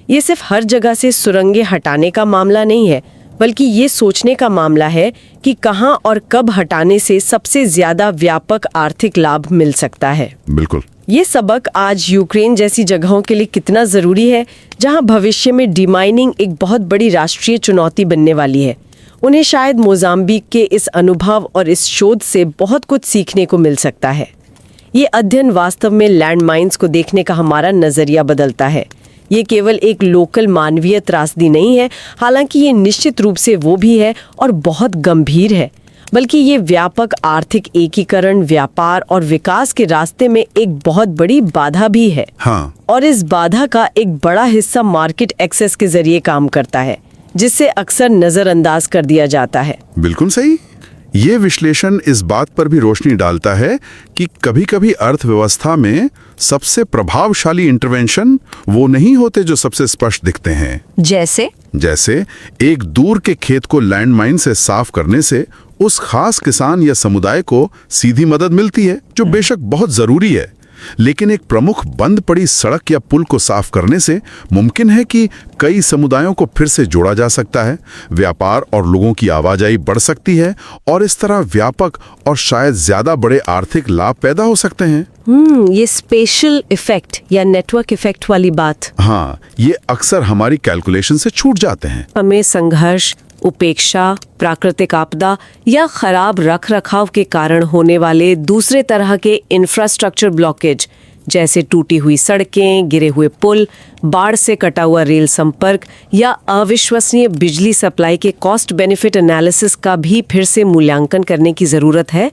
ये सिर्फ हर जगह से सुरंगें हटाने का मामला नहीं है, बल्कि ये सोचने का मामला है कि कहां और कब हटाने से सबसे ज्यादा व्यापक आर्थिक लाभ मिल सकता है।
बिल्कुल।
ये सबक आज यूक्रेन जैसी जगहों के लिए कितना जरूरी है, जहां भविष्य में डिमाइनिंग एक बहुत बड़ी राष्ट्रीय चुनौती बनने वाली है। उन्हें शायद मोजाम्बिक के इस अनुभव और इस शोध से बहुत कुछ सीखने को मिल सकता है। ये अध्ययन वास्तव में लैंडमाइंस को देखने का हमारा नजरिया बदलता है। ये केवल एक लोकल मानवीय त्रासदी नहीं है, हालांकि ये निश्चित रूप से वो भी है और बहुत गंभीर है। बल्कि ये व्यापक आर्थिक एकीकरण, व्यापार और विकास के रास्ते में एक बहुत बड़ी बाधा भी है।
हाँ।
और इस बाधा का एक बड़ा हिस्सा मार्केट एक्सेस के जरिए काम करता है, जिससे अक्सर नजरअंदाज कर दिया जाता है।
बिल्कुल सही। ये विश्लेषण इस बात पर भी रोशनी डालता है कि कभी-कभी अर्थव्यवस्था में सबसे प्रभावशाली इंटरवेंशन वो नहीं होते जो सबसे स्पष्ट दिखते हैं। जैसे एक दूर के खेत को लैंडमाइन से साफ करने से उस खास किसान या समुदाय को सीधी मदद मिलती है, जो बेशक बहुत जरूरी है, लेकिन एक प्रमुख बंद पड़ी सड़क या पुल को साफ करने से मुमकिन है कि कई समुदायों को फिर से जोड़ा जा सकता है, व्यापार और लोगों की आवाजाही बढ़ सकती है और इस तरह व्यापक और शायद ज्यादा बड़े आर्थिक लाभ पैदा हो सकते हैं।
ये स्पेशल इफेक्ट या नेटवर्क इफेक्ट वाली बात,
हाँ, ये अक्सर हमारी कैलकुलेशन से छूट जाते हैं।
हमें संघर्ष, उपेक्षा, प्राकृतिक आपदा या खराब रखरखाव के कारण होने वाले दूसरे तरह के इंफ्रास्ट्रक्चर ब्लॉकेज, जैसे टूटी हुई सड़कें, गिरे हुए पुल, बाढ़ से कटा हुआ रेल संपर्क या अविश्वसनीय बिजली सप्लाई के कॉस्ट बेनिफिट एनालिसिस का भी फिर से मूल्यांकन करने की जरूरत है।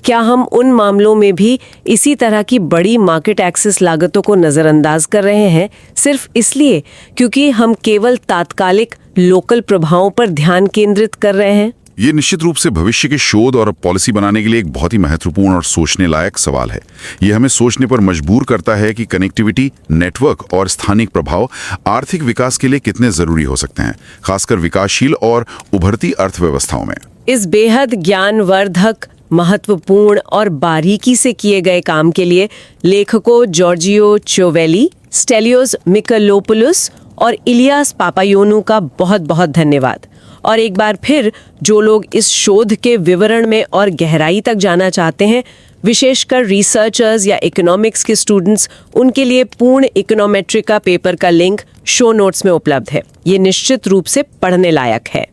क्या हम उन मामलों में भी इसी तरह की बड़ी मार्केट एक्सेस लागतों को नजरअंदाज कर रहे हैं, सिर्फ इसलिए क्योंकि हम केवल तात्कालिक लोकल प्रभावों पर ध्यान केंद्रित कर रहे हैं?
ये निश्चित रूप से भविष्य के शोध और पॉलिसी बनाने के लिए एक बहुत ही महत्वपूर्ण और सोचने लायक सवाल है। ये हमें सोचने पर मजबूर करता है कि कनेक्टिविटी, नेटवर्क और स्थानिक प्रभाव आर्थिक विकास के लिए कितने जरूरी हो सकते हैं, खासकर विकासशील और उभरती अर्थव्यवस्थाओं में।
इस बेहद ज्ञानवर्धक, महत्वपूर्ण और बारीकी से किए गए काम के लिए लेखकों जॉर्जियो चोवेली, स्टेलियोस मिकलोपुलुस और इलियास पापायोनू का बहुत बहुत धन्यवाद। और एक बार फिर जो लोग इस शोध के विवरण में और गहराई तक जाना चाहते हैं, विशेषकर रिसर्चर्स या इकोनॉमिक्स के स्टूडेंट्स, उनके लिए पूर्ण इकोनोमेट्रिका पेपर का लिंक शो नोट्स में उपलब्ध है। ये निश्चित रूप से पढ़ने लायक है।